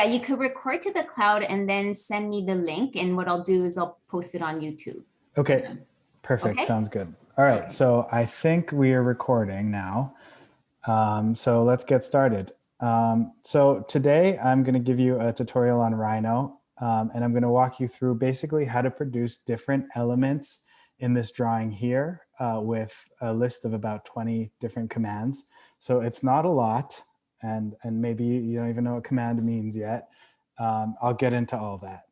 Yeah, you could record to the cloud and then send me the link. And what I'll do is I'll post it on YouTube. Okay, perfect. Okay. Sounds good. All right, so I think we are recording now. So let's get started. So today I'm going to give you a tutorial on Rhino, and I'm going to walk you through basically how to produce different elements in this drawing here with a list of about 20 different commands. So it's not a lot, and maybe you don't even know what command means yet. I'll get into all that.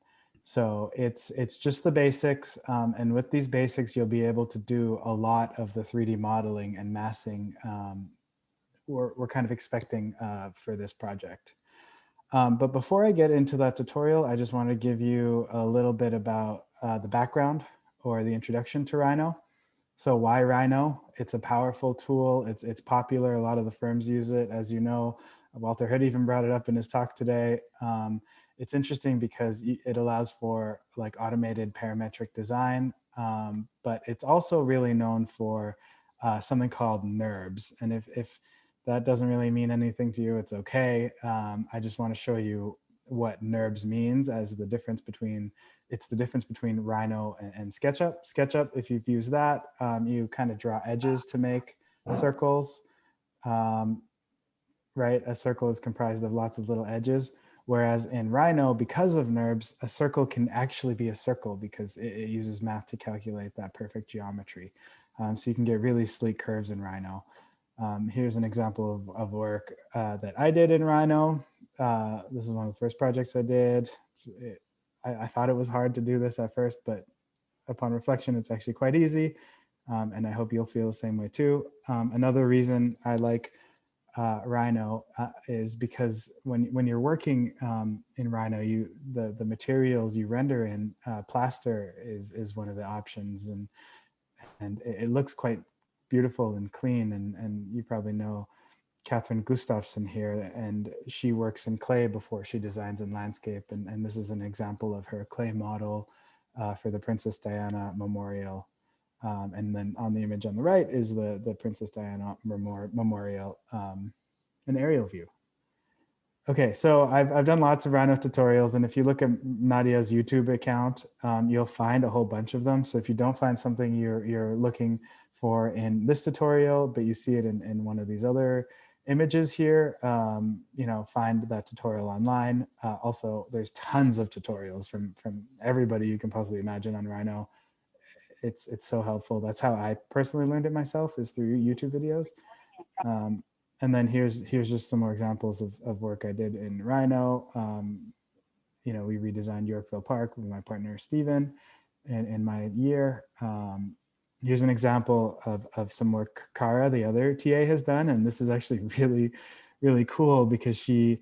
So it's just the basics, and with these basics, you'll be able to do a lot of the 3D modeling and massing we're kind of expecting for this project. But before I get into that tutorial, I just want to give you a little bit about the background or the introduction to Rhino. So why Rhino? It's a powerful tool. It's popular. A lot of the firms use it. As you know, Walter Hood even brought it up in his talk today. It's interesting because it allows for like automated parametric design, but it's also really known for something called Nurbs. And if that doesn't really mean anything to you, it's okay. I just want to show you what Nurbs means as the difference between, it's the difference between Rhino and SketchUp. SketchUp, if you've used that, you kind of draw edges to make circles, right? A circle is comprised of lots of little edges. Whereas in Rhino, because of Nurbs, a circle can actually be a circle because it uses math to calculate that perfect geometry. So you can get really sleek curves in Rhino. Here's an example of work that I did in Rhino. This is one of the first projects I did. I thought it was hard to do this at first, but upon reflection, it's actually quite easy. And I hope you'll feel the same way too. Another reason I like Rhino is because when you're working in Rhino, the materials you render in, plaster is one of the options, and it looks quite beautiful and clean. And you probably know Catherine Gustafson here, and she works in clay before she designs in landscape. And this is an example of her clay model for the Princess Diana Memorial. And then on the image on the right is the Princess Diana Memorial, an aerial view. Okay, so I've done lots of Rhino tutorials, and if you look at Nadia's YouTube account, you'll find a whole bunch of them. So if you don't find something you're looking for in this tutorial, but you see it in one of these other images here, find that tutorial online. Also, there's tons of tutorials from everybody you can possibly imagine on Rhino. It's so helpful. That's how I personally learned it myself, is through YouTube videos. And then here's just some more examples of work I did in Rhino. We redesigned Yorkville Park with my partner, Steven, in my year. Here's an example of some work Kara, the other TA, has done. And this is actually really, really cool because she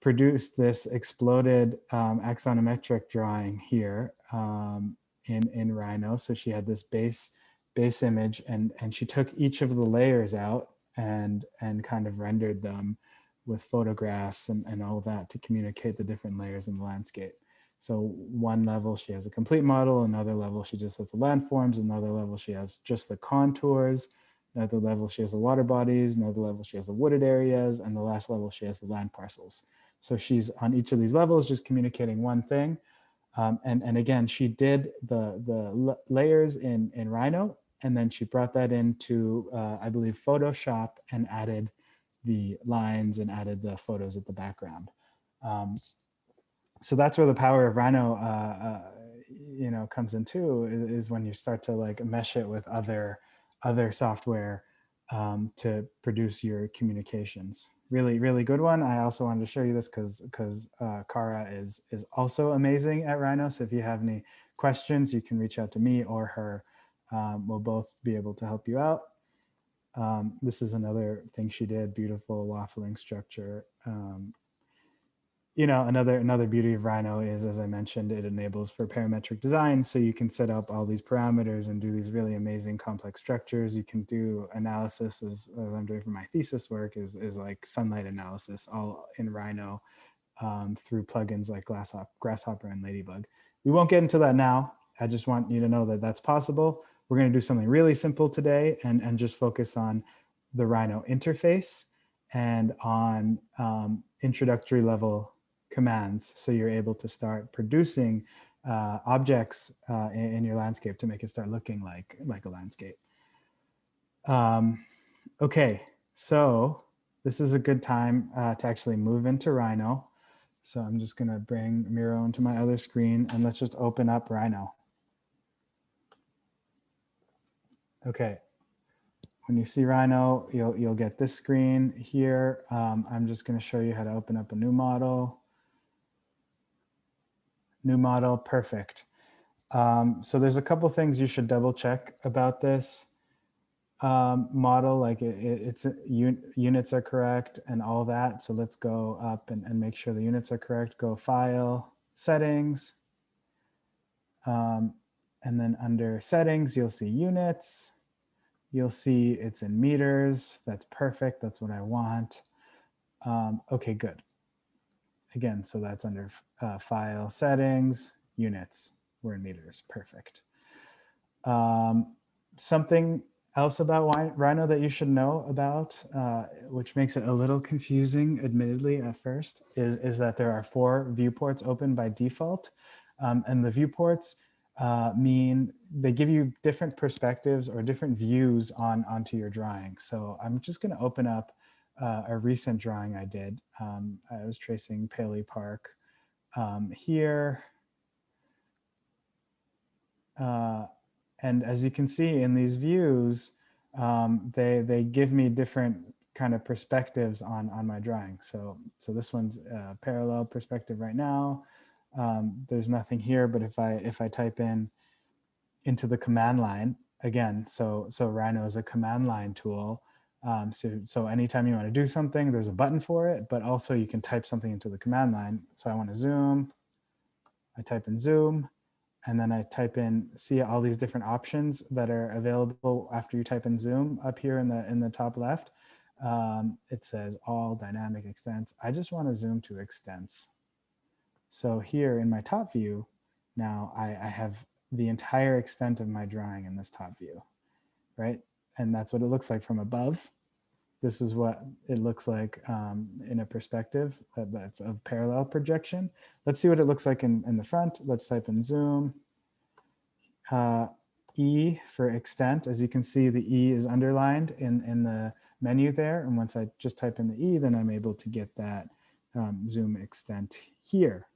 produced this exploded axonometric drawing here in Rhino. So she had this base image, and she took each of the layers out and kind of rendered them with photographs and all of that to communicate the different layers in the landscape. So one level she has a complete model, another level she just has the landforms, another level she has just the contours, another level she has the water bodies, another level she has the wooded areas, and the last level she has the land parcels. So she's on each of these levels just communicating one thing. And again, she did the layers in Rhino, and then she brought that into, I believe, Photoshop, and added the lines and added the photos at the background. So that's where the power of Rhino, comes into, is when you start to like mesh it with other software to produce your communications. Really, really good one. I also wanted to show you this because Kara is also amazing at Rhino. So if you have any questions, you can reach out to me or her. We'll both be able to help you out. This is another thing she did, beautiful waffling structure. Another beauty of Rhino is, as I mentioned, it enables for parametric design. So you can set up all these parameters and do these really amazing complex structures. You can do analysis, as I'm doing for my thesis work, is like sunlight analysis, all in Rhino through plugins like Grasshopper and Ladybug. We won't get into that now. I just want you to know that that's possible. We're going to do something really simple today and just focus on the Rhino interface and on introductory level commands. So you're able to start producing objects in your landscape to make it start looking like a landscape. Okay, so this is a good time to actually move into Rhino. So I'm just gonna bring Miro into my other screen and let's just open up Rhino. Okay, when you see Rhino, you'll get this screen here. I'm just gonna show you how to open up a new model. New model, perfect. So there's a couple things you should double check about this model, like units are correct and all that. So let's go up and make sure the units are correct. Go File, Settings. And then under Settings, you'll see Units. You'll see it's in meters. That's perfect. That's what I want. Okay, good. Again, so that's under File, Settings, Units. We're in meters. Perfect. Something else about Rhino that you should know about, which makes it a little confusing, admittedly, at first, is that there are 4 viewports open by default. And the viewports mean they give you different perspectives or different views onto your drawing. So I'm just going to open up a recent drawing I did. I was tracing Paley Park here. And as you can see in these views, they give me different kind of perspectives on my drawing. So this one's parallel perspective right now. There's nothing here, but if I type into the command line again, so Rhino is a command line tool. So anytime you want to do something, there's a button for it, but also you can type something into the command line. So I want to zoom. I type in zoom. And then I type in, see all these different options that are available after you type in zoom up here in the top left. It says all dynamic extents. I just want to zoom to extents. So here in my top view, now I have the entire extent of my drawing in this top view, right? And that's what it looks like from above. This is what it looks like in a perspective that's of parallel projection. Let's see what it looks like in the front. Let's type in zoom. E for extent. As you can see, the E is underlined in the menu there. And once I just type in the E, then I'm able to get that zoom extent here.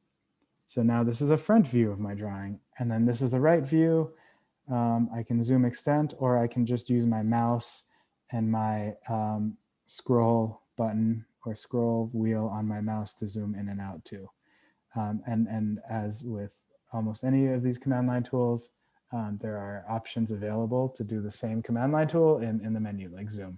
So now this is a front view of my drawing. And then this is the right view. I can zoom extent, or I can just use my mouse and my scroll button or scroll wheel on my mouse to zoom in and out too. And as with almost any of these command line tools, there are options available to do the same command line tool in the menu, like zoom.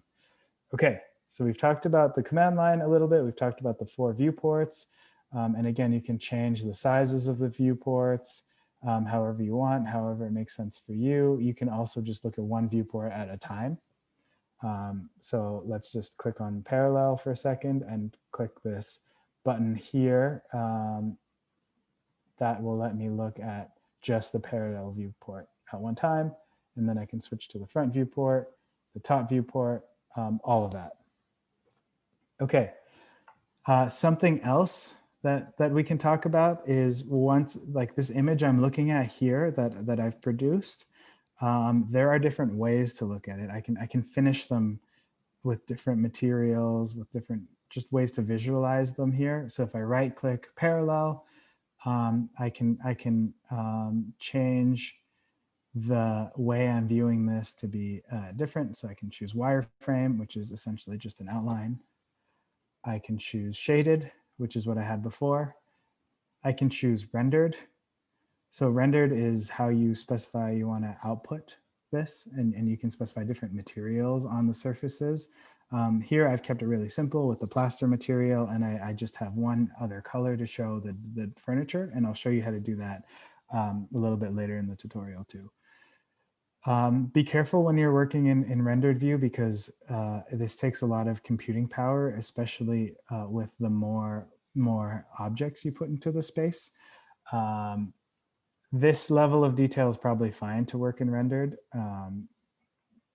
Okay, so we've talked about the command line a little bit. We've talked about the 4 viewports. And again, you can change the sizes of the viewports however you want, however it makes sense for you. You can also just look at one viewport at a time. So let's just click on parallel for a second and click this button here. That will let me look at just the parallel viewport at one time. And then I can switch to the front viewport, the top viewport, all of that. Okay, something else that we can talk about is once, like this image I'm looking at here that I've produced, there are different ways to look at it. I can finish them with different materials, with different just ways to visualize them here. So if I right click parallel, I can change the way I'm viewing this to be different. So I can choose wireframe, which is essentially just an outline. I can choose shaded, which is what I had before. I can choose rendered. So rendered is how you specify you want to output this, and you can specify different materials on the surfaces. Here I've kept it really simple with the plaster material, and I just have one other color to show the furniture, and I'll show you how to do that a little bit later in the tutorial too. Be careful when you're working in rendered view, because this takes a lot of computing power, especially with the more objects you put into the space. This level of detail is probably fine to work in rendered.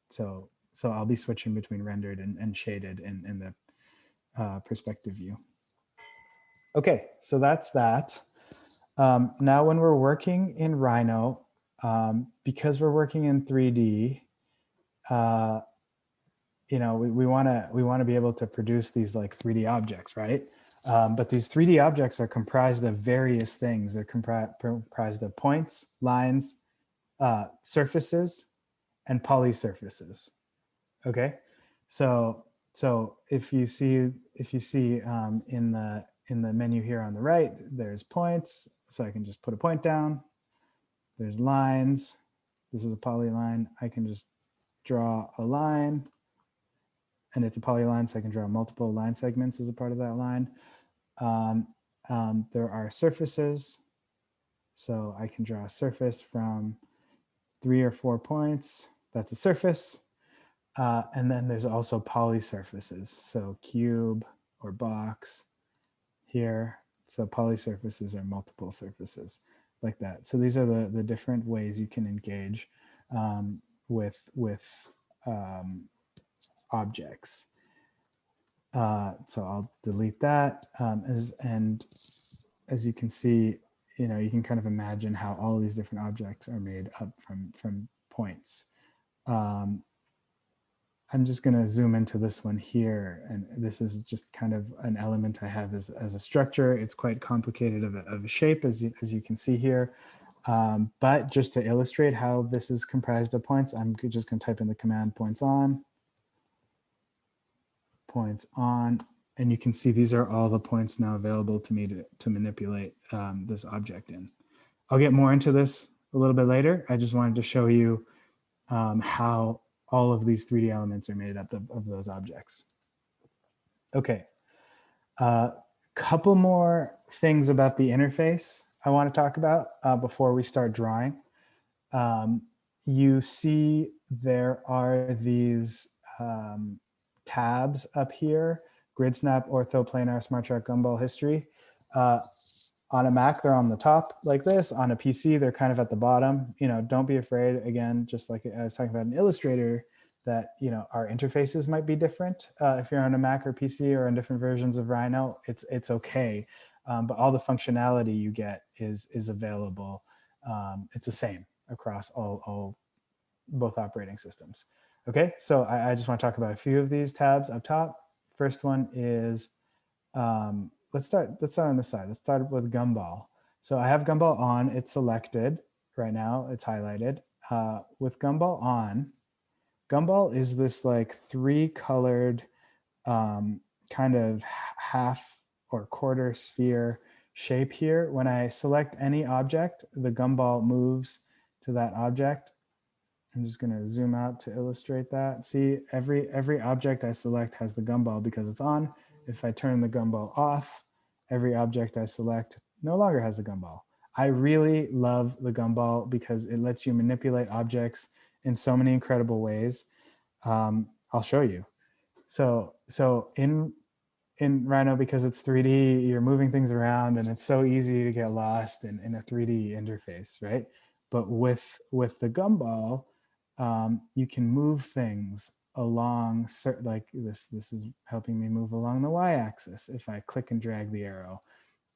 So I'll be switching between rendered and shaded in the perspective view. Okay, so that's that. Now when we're working in Rhino, because we're working in 3D, you know, we want to be able to produce these like 3D objects, right? But these 3D objects are comprised of various things. They're comprised of points, lines, surfaces, and polysurfaces. Okay, so if you see in the menu here on the right, there's points. So I can just put a point down. There's lines. This is a polyline. I can just draw a line, and it's a polyline, so I can draw multiple line segments as a part of that line. There are surfaces, so I can draw a surface from 3 or 4 points. That's a surface. And then there's also polysurfaces, so cube or box here. So polysurfaces are multiple surfaces like that. So these are the different ways you can engage with objects. So I'll delete that. And as you can see, you know, you can kind of imagine how all these different objects are made up from points. I'm just going to zoom into this one here. And this is just kind of an element I have as a structure. It's quite complicated of a shape, as you can see here. But just to illustrate how this is comprised of points, I'm just going to type in the command points on. And you can see these are all the points now available to me to manipulate this object in. I'll get more into this a little bit later. I just wanted to show you how all of these 3D elements are made up of those objects. Okay, couple more things about the interface I want to talk about before we start drawing. You see there are these tabs up here: Grid Snap, Ortho, Planar, Smart Track, Gumball, History. On a Mac, they're on the top like this. On a PC, they're kind of at the bottom. You know, don't be afraid, again, just like I was talking about in Illustrator, that, you know, our interfaces might be different. If you're on a Mac or PC or on different versions of Rhino, it's okay. But all the functionality you get is available. It's the same across both operating systems. Okay, so I just want to talk about a few of these tabs up top. First one is, let's start on this side. Let's start with Gumball. So I have Gumball on, it's selected right now, it's highlighted. With Gumball on, Gumball is this like 3-colored kind of half or quarter sphere shape here. When I select any object, the Gumball moves to that object. I'm just going to zoom out to illustrate that. See, every object I select has the gumball because it's on. If I turn the gumball off, every object I select no longer has the gumball. I really love the gumball because it lets you manipulate objects in so many incredible ways. I'll show you. So in Rhino, because it's 3D, you're moving things around and it's so easy to get lost in a 3D interface, right? But with the gumball, you can move things along, like this is helping me move along the y-axis if I click and drag the arrow.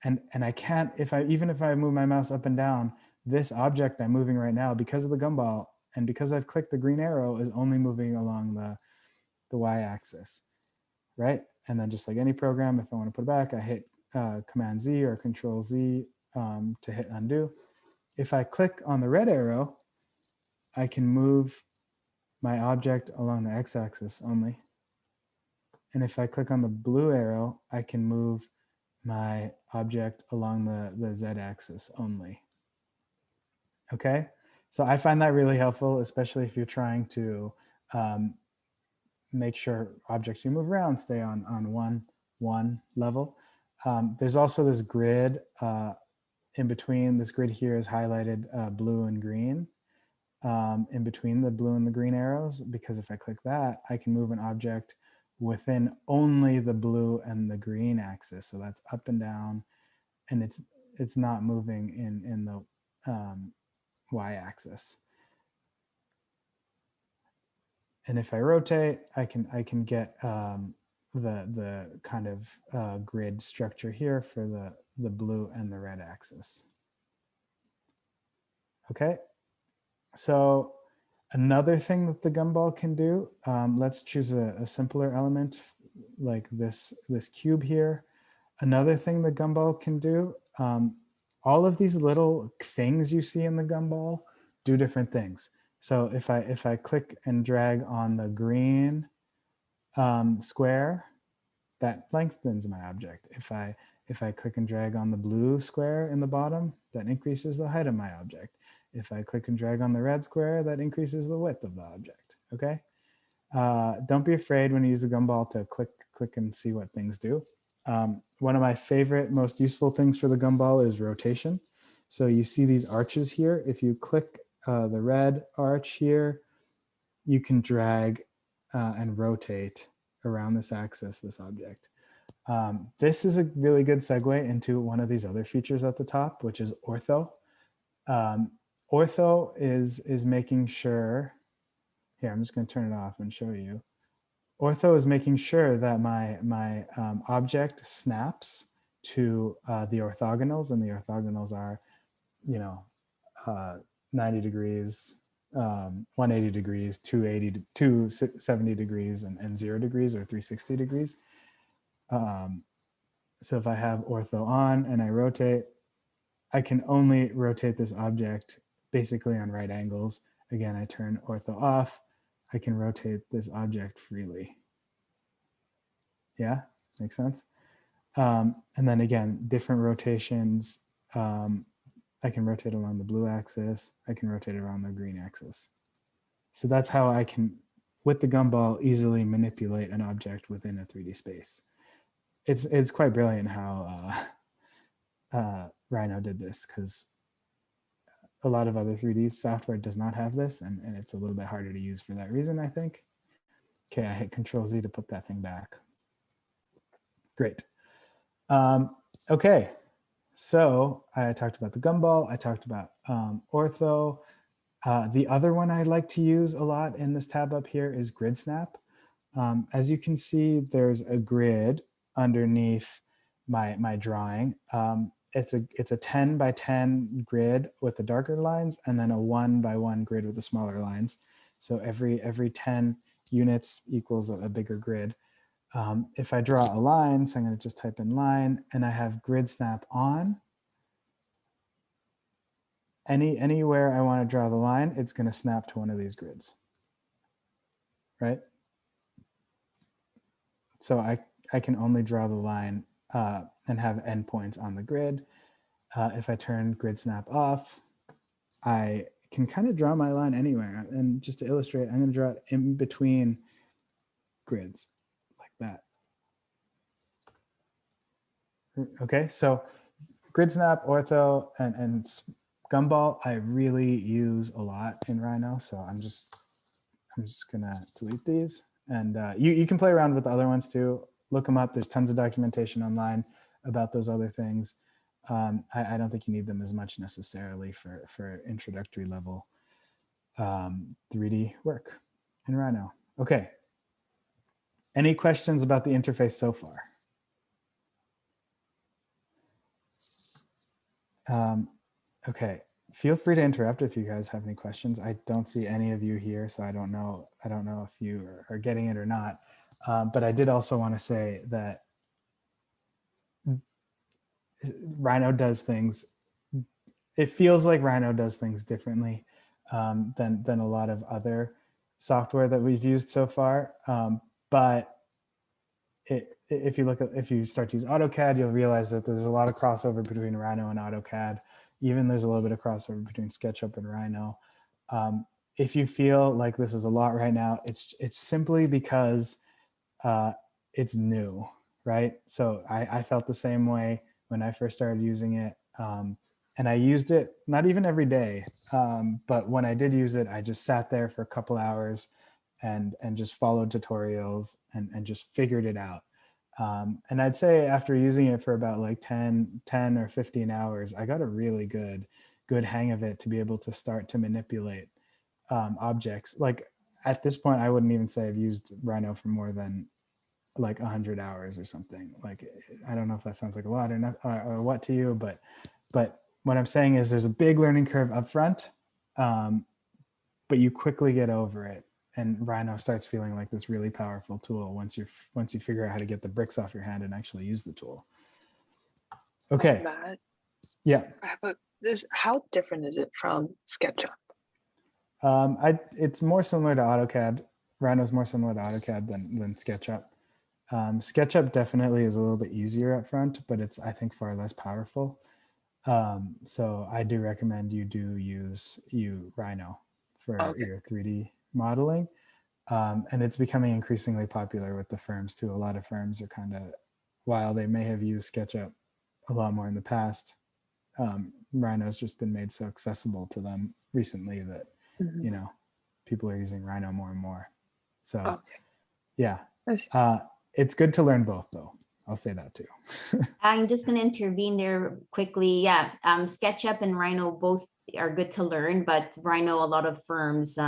And I can't, even if I move my mouse up and down, this object I'm moving right now, because of the gumball and because I've clicked the green arrow, is only moving along the y-axis, right? And then just like any program, if I want to put it back, I hit Command Z or Control Z to hit undo. If I click on the red arrow, I can move my object along the x-axis only. And if I click on the blue arrow, I can move my object along the z-axis only. Okay, so I find that really helpful, especially if you're trying to make sure objects you move around stay on one level. There's also this grid in between. This grid here is highlighted blue and green. In between the blue and the green arrows, because if I click that, I can move an object within only the blue and the green axis. So that's up and down, and it's not moving in the y-axis. And if I rotate, I can get the kind of grid structure here for the blue and the red axis. Okay, so another thing that the gumball can do, let's choose a simpler element like this cube here. Another thing the gumball can do, all of these little things you see in the gumball do different things. So if I click and drag on the green square, that lengthens my object. If I click and drag on the blue square in the bottom, that increases the height of my object. If I click and drag on the red square, that increases the width of the object. Okay. Don't be afraid when you use the gumball to click and see what things do. One of my favorite, most useful things for the gumball is rotation. So you see these arches here. If you click the red arch here, you can drag and rotate around this axis, this object. This is a really good segue into one of these other features at the top, which is Ortho. Ortho is making sure, here, I'm just going to turn it off and show you. Ortho is making sure that my object snaps to the orthogonals, and the orthogonals are, 90 degrees, 180 degrees, 280, 270 degrees, and 0 degrees, or 360 degrees. So if I have ortho on and I rotate, I can only rotate this object basically on right angles. Again, I turn ortho off, I can rotate this object freely. Yeah, makes sense. And then again, different rotations. I can rotate along the blue axis. I can rotate around the green axis. So that's how I can, with the gumball, easily manipulate an object within a 3D space. It's quite brilliant how Rhino did this, because a lot of other 3D software does not have this, and it's a little bit harder to use for that reason, I think. Okay, I hit Control Z to put that thing back. Great. Okay, so I talked about the gumball. I talked about Ortho. The other one I like to use a lot in this tab up here is Grid Snap. As you can see, there's a grid underneath my drawing. It's a 10 by 10 grid with the darker lines, and then a 1 by 1 grid with the smaller lines. So every 10 units equals a bigger grid. If I draw a line, so I'm going to just type in line, and I have Grid Snap on, anywhere I want to draw the line, it's going to snap to one of these grids, right? So I can only draw the line and have endpoints on the grid. If I turn Grid Snap off, I can kind of draw my line anywhere. And just to illustrate, I'm going to draw it in between grids like that. Okay, so Grid Snap, Ortho, and Gumball, I really use a lot in Rhino. So I'm just gonna delete these, and you can play around with the other ones too. Look them up. There's tons of documentation online about those other things. I don't think you need them as much necessarily for introductory level 3D work in Rhino. Okay. Any questions about the interface so far? Okay, feel free to interrupt if you guys have any questions. I don't see any of you here, so I don't know if you are getting it or not. But I did also want to say that Rhino does things, it feels like Rhino does things differently than a lot of other software that we've used so far. But if you start to use AutoCAD, you'll realize that there's a lot of crossover between Rhino and AutoCAD. Even there's a little bit of crossover between SketchUp and Rhino. If you feel like this is a lot right now, it's simply because it's new, right? So I felt the same way when I first started using it. And I used it not even every day, but when I did use it, I just sat there for a couple hours and just followed tutorials and just figured it out. And I'd say after using it for about like 10 or 15 hours, I got a really good hang of it to be able to start to manipulate objects. Like at this point, I wouldn't even say I've used Rhino for more than like 100 hours or something. Like, I don't know if that sounds like a lot or not, or what to you, but what I'm saying is there's a big learning curve up front, but you quickly get over it. And Rhino starts feeling like this really powerful tool once you figure out how to get the bricks off your hand and actually use the tool. Okay. Matt, Yeah. how different is it from SketchUp? It's more similar to AutoCAD. Rhino's more similar to AutoCAD than SketchUp. SketchUp definitely is a little bit easier up front, but it's, I think, far less powerful. So I do recommend you do use Rhino for your 3D modeling. And it's becoming increasingly popular with the firms too. A lot of firms are kind of, while they may have used SketchUp a lot more in the past, Rhino's just been made so accessible to them recently that, you know, people are using Rhino more and more. So yeah, it's good to learn both though. I'll say that too. I'm just going to intervene there quickly. Yeah, SketchUp and Rhino both are good to learn, but Rhino, a lot of firms,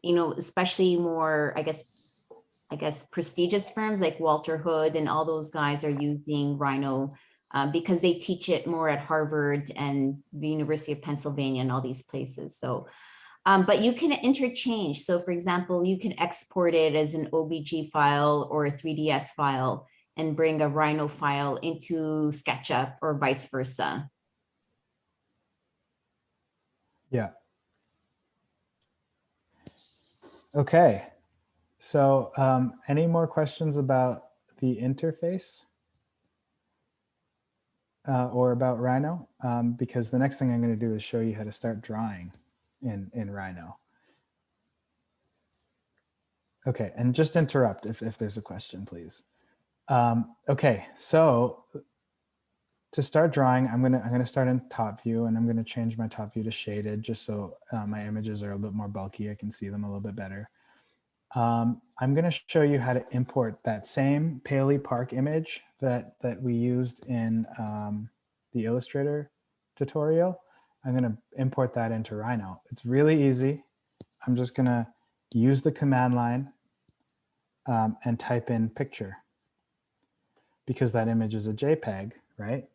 you know, especially more, I guess prestigious firms like Walter Hood and all those guys are using Rhino because they teach it more at Harvard and the University of Pennsylvania and all these places. So, but you can interchange. So for example, you can export it as an OBJ file or a 3ds file and bring a Rhino file into SketchUp or vice versa. Yeah. Okay. So any more questions about the interface or about Rhino? Because the next thing I'm going to do is show you how to start drawing in Rhino. Okay, and just interrupt if there's a question, please. Okay, so to start drawing, I'm gonna start in top view, and I'm gonna change my top view to shaded just so my images are a bit more bulky. I can see them a little bit better. I'm gonna show you how to import that same Paley Park image that we used in the Illustrator tutorial. I'm gonna import that into Rhino. It's really easy. I'm just gonna use the command line and type in picture because that image is a JPEG, right?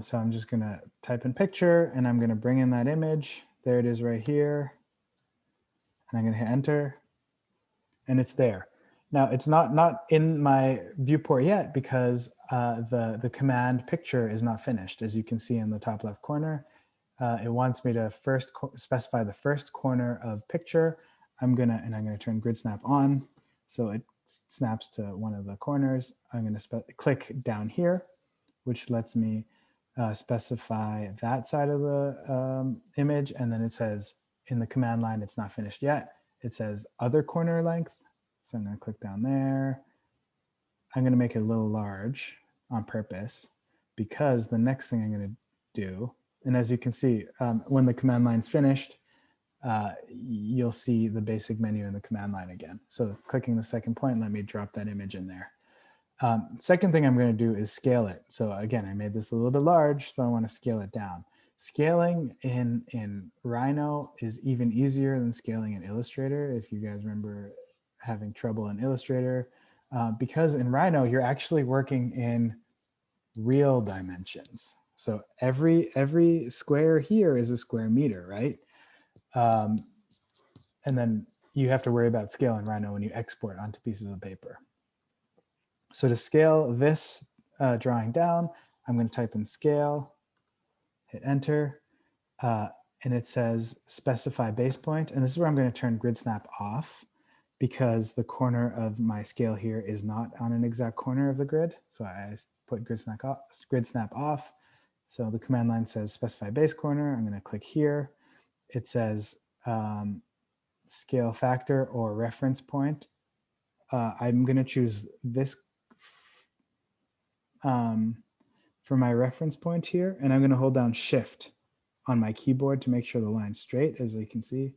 So I'm just gonna type in picture and I'm gonna bring in that image. There it is right here. And I'm gonna hit enter and it's there. Now it's not in my viewport yet because the command picture is not finished. As you can see in the top left corner, it wants me to first specify the first corner of picture. I'm gonna turn grid snap on. So it snaps to one of the corners. I'm gonna click down here, which lets me specify that side of the image. And then it says in the command line, it's not finished yet. It says other corner length. So I'm gonna click down there. I'm gonna make it a little large on purpose because the next thing I'm gonna do, and as you can see, when the command line's finished, you'll see the basic menu in the command line again. So clicking the second point, let me drop that image in there. Second thing I'm going to do is scale it. So again, I made this a little bit large, so I want to scale it down. Scaling in Rhino is even easier than scaling in Illustrator. If you guys remember having trouble in Illustrator, because in Rhino, you're actually working in real dimensions. So every square here is a square meter, right? And then you have to worry about scale in Rhino when you export onto pieces of paper. So to scale this drawing down, I'm going to type in scale, hit enter, and it says specify base point. And this is where I'm going to turn grid snap off because the corner of my scale here is not on an exact corner of the grid. So I put grid snap off. So the command line says specify base corner. I'm going to click here. It says scale factor or reference point. I'm going to choose this for my reference point here, and I'm going to hold down shift on my keyboard to make sure the line's straight. As you can see,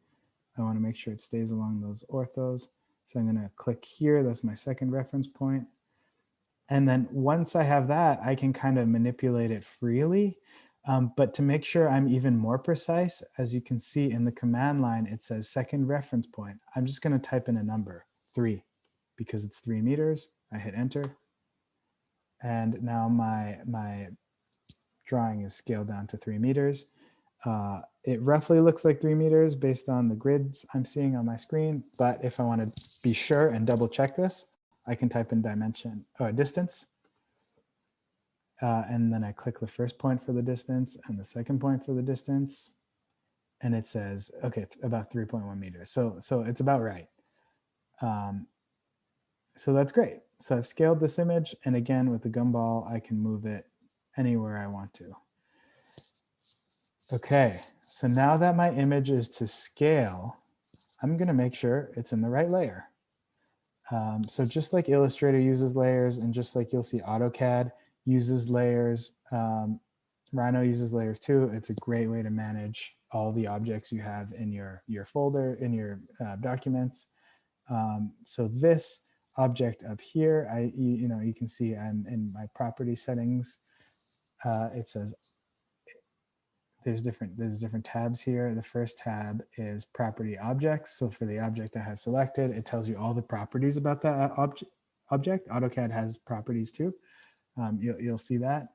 I want to make sure it stays along those orthos. So I'm going to click here. That's my second reference point. And then once I have that, I can kind of manipulate it freely. But to make sure I'm even more precise, as you can see in the command line, it says second reference point. I'm just going to type in a number, 3, because it's 3 meters. I hit enter. And now my drawing is scaled down to 3 meters. It roughly looks like 3 meters based on the grids I'm seeing on my screen. But if I want to be sure and double check this, I can type in dimension or distance. And then I click the first point for the distance and the second point for the distance. And it says, okay, about 3.1 meters. So it's about right. So that's great. So I've scaled this image. And again, with the gumball, I can move it anywhere I want to. Okay, so now that my image is to scale, I'm going to make sure it's in the right layer. So just like Illustrator uses layers, and just like you'll see AutoCAD uses layers, Rhino uses layers too. It's a great way to manage all the objects you have in your folder, in your documents. So this object up here, you can see I'm in my property settings. It says there's different tabs here. The first tab is property objects. So for the object I have selected, it tells you all the properties about that object. AutoCAD has properties too. You'll see that.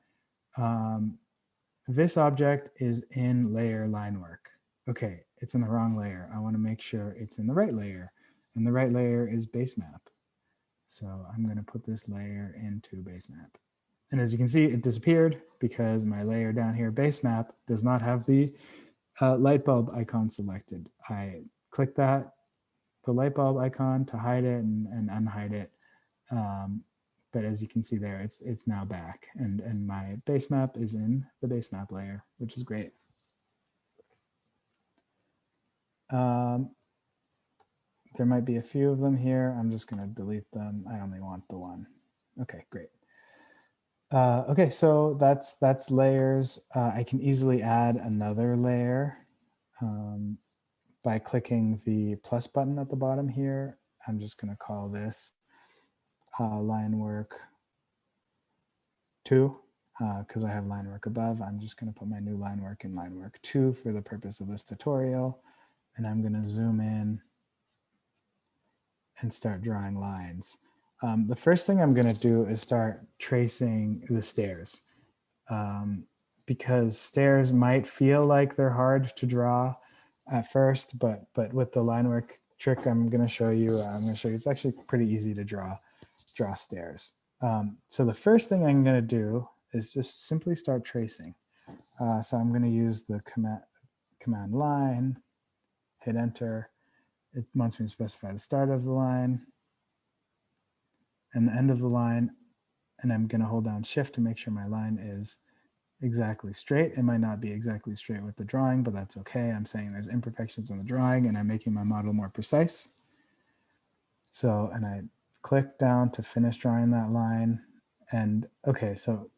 This object is in layer line work. Okay, it's in the wrong layer. I want to make sure it's in the right layer. And the right layer is base map. So I'm going to put this layer into base map. And as you can see, it disappeared because my layer down here, base map, does not have the light bulb icon selected. I click the light bulb icon to hide it and unhide it. But as you can see there, it's now back. And my base map is in the base map layer, which is great. There might be a few of them here. I'm just going to delete them. I only want the one. Okay, great. Okay, so that's layers. I can easily add another layer by clicking the plus button at the bottom here. I'm just going to call this line work 2 because I have line work above. I'm just going to put my new line work in line work 2 for the purpose of this tutorial. And I'm going to zoom in and start drawing lines. The first thing I'm going to do is start tracing the stairs. Because stairs might feel like they're hard to draw at first, but with the line work trick I'm going to show you, it's actually pretty easy to draw stairs. So the first thing I'm going to do is just simply start tracing. So I'm going to use the command line, hit enter. It wants me to specify the start of the line and the end of the line, and I'm going to hold down shift to make sure my line is exactly straight. It might not be exactly straight with the drawing, but that's okay. I'm saying there's imperfections in the drawing and I'm making my model more precise. So, and I click down to finish drawing that line. And okay, so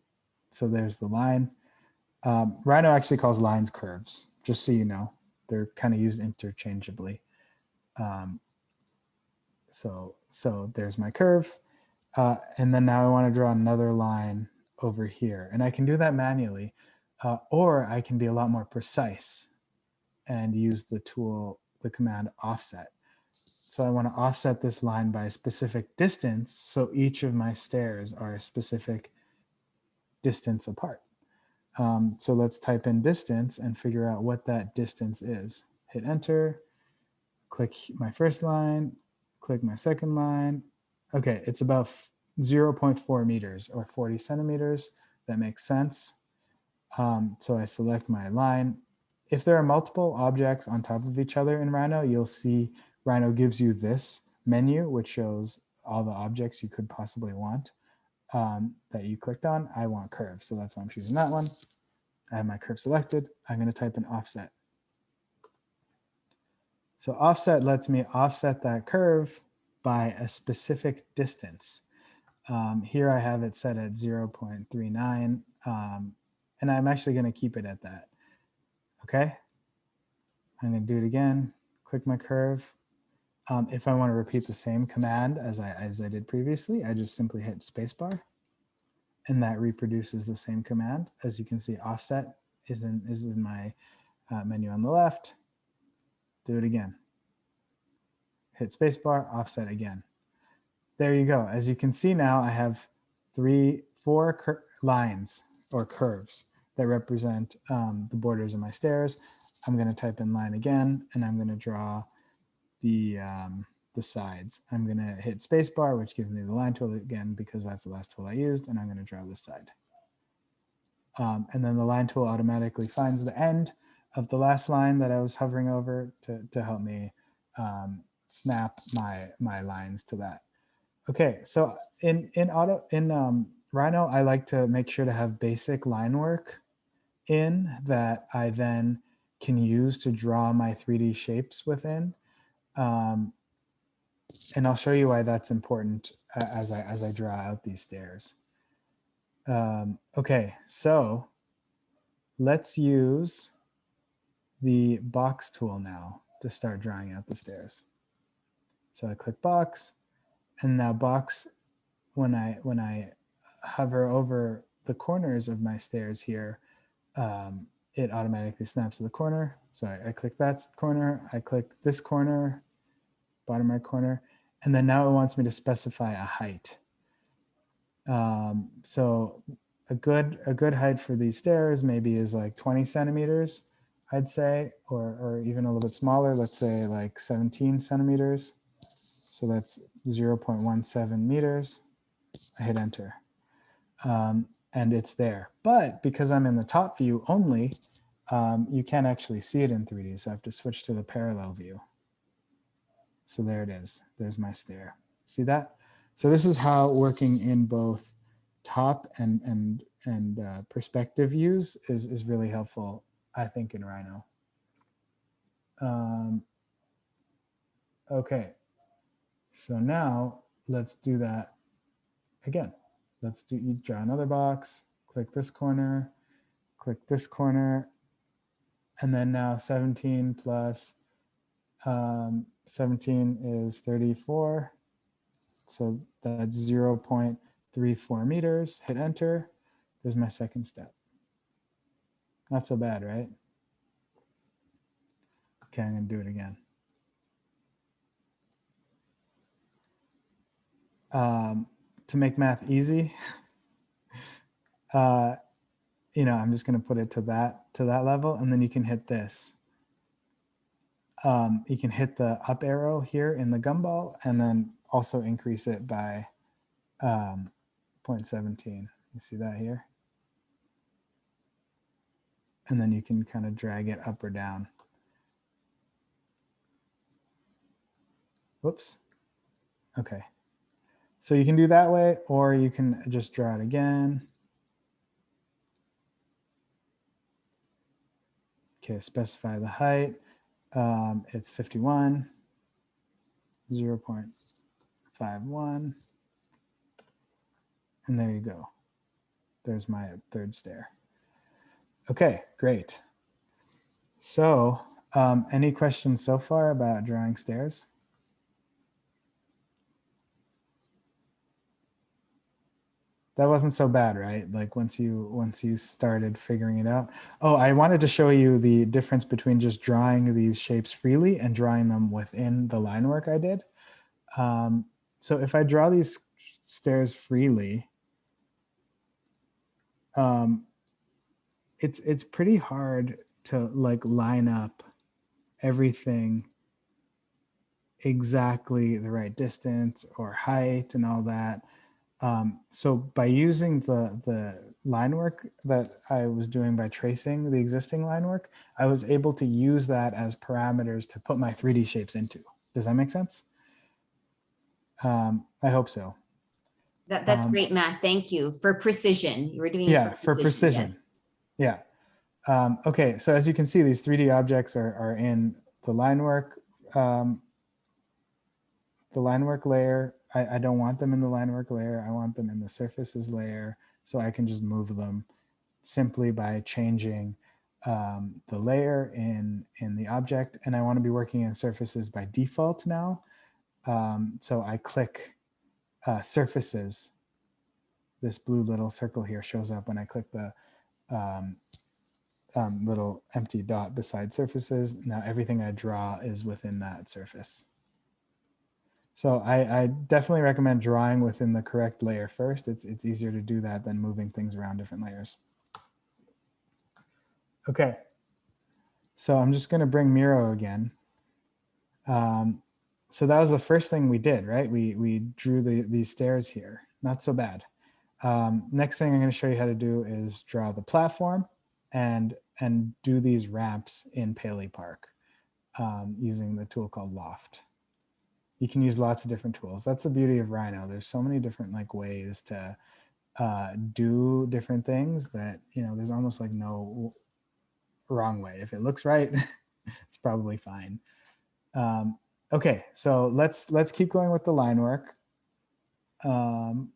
there's the line. Rhino actually calls lines curves, just so you know. They're kind of used interchangeably. So there's my curve. And then now I want to draw another line over here. And I can do that manually, or I can be a lot more precise and use the command offset. So I want to offset this line by a specific distance. So each of my stairs are a specific distance apart. So let's type in distance and figure out what that distance is. Hit enter, click my first line, click my second line. Okay, it's about 0.4 meters or 40 centimeters. That makes sense. So I select my line. If there are multiple objects on top of each other in Rhino, you'll see Rhino gives you this menu, which shows all the objects you could possibly want that you clicked on. I want curve, so that's why I'm choosing that one. I have my curve selected. I'm going to type in offset. So offset lets me offset that curve by a specific distance. Here I have it set at 0.39, and I'm actually going to keep it at that. Okay, I'm going to do it again. Click my curve. If I want to repeat the same command as I did previously, I just simply hit spacebar, and that reproduces the same command. As you can see, offset is in my menu on the left. Do it again. Hit spacebar, offset again. there you go. As you can see now, I have four lines or curves that represent the borders of my stairs. I'm going to type in line again, and I'm going to draw the sides. I'm going to hit spacebar, which gives me the line tool again, because that's the last tool I used, and I'm going to draw this side. And then the line tool automatically finds the end of the last line that I was hovering over to help me snap my lines to that. Okay, so in Rhino, I like to make sure to have basic line work in that I then can use to draw my 3D shapes within. And I'll show you why that's important as I draw out these stairs. Okay, so let's use the box tool now to start drawing out the stairs. So I click box, and now box, when I hover over the corners of my stairs here, it automatically snaps to the corner. So I click that corner, I click this corner, bottom right corner, and then now it wants me to specify a height. So a good height for these stairs maybe is like 20 centimeters, I'd say, or even a little bit smaller, let's say like 17 centimeters. So that's 0.17 meters. I hit enter. And it's there. But because I'm in the top view only, you can't actually see it in 3D. So I have to switch to the parallel view. So there it is. There's my stair. See that? So this is how working in both top and perspective views is really helpful, I think, in Rhino. Okay. So now let's do that again. You draw another box, click this corner, and then now 17 plus 17 is 34. So that's 0.34 meters. Hit enter. There's my second step. Not so bad, right? Okay, I'm going to do it again. To make math easy, I'm just going to put it to that level, and then you can hit this. You can hit the up arrow here in the Gumball, and then also increase it by 0.17. You see that here? And then you can kind of drag it up or down. Whoops. Okay. So you can do that way, or you can just draw it again. Okay, specify the height. It's 51, 0.51. And there you go. There's my third stair. Okay, great. So any questions so far about drawing stairs? That wasn't so bad, right? Like once you started figuring it out. Oh, I wanted to show you the difference between just drawing these shapes freely and drawing them within the line work I did. So if I draw these stairs freely, it's pretty hard to like line up everything exactly the right distance or height and all that. So by using the line work that I was doing by tracing the existing line work, I was able to use that as parameters to put my 3D shapes into. Does that make sense? I hope so. That's great, Matt. Thank you for precision. You were doing yeah, it for precision. Yes. Yeah. Okay, so as you can see, these 3D objects are in the line work layer. I don't want them in the line work layer. I want them in the surfaces layer, so I can just move them simply by changing the layer in the object. And I want to be working in surfaces by default now. So I click surfaces. This blue little circle here shows up when I click the little empty dot beside surfaces. Now everything I draw is within that surface. So I definitely recommend drawing within the correct layer first. It's easier to do that than moving things around different layers. Okay, so I'm just going to bring Miro again. So that was the first thing we did, right? We drew these stairs here. Not so bad. Next thing I'm going to show you how to do is draw the platform and do these ramps in Paley Park using the tool called Loft. You can use lots of different tools. That's the beauty of Rhino. There's so many different like ways to do different things that, you know, there's almost like no wrong way. If it looks right, it's probably fine. Okay, so let's keep going with the line work. I'm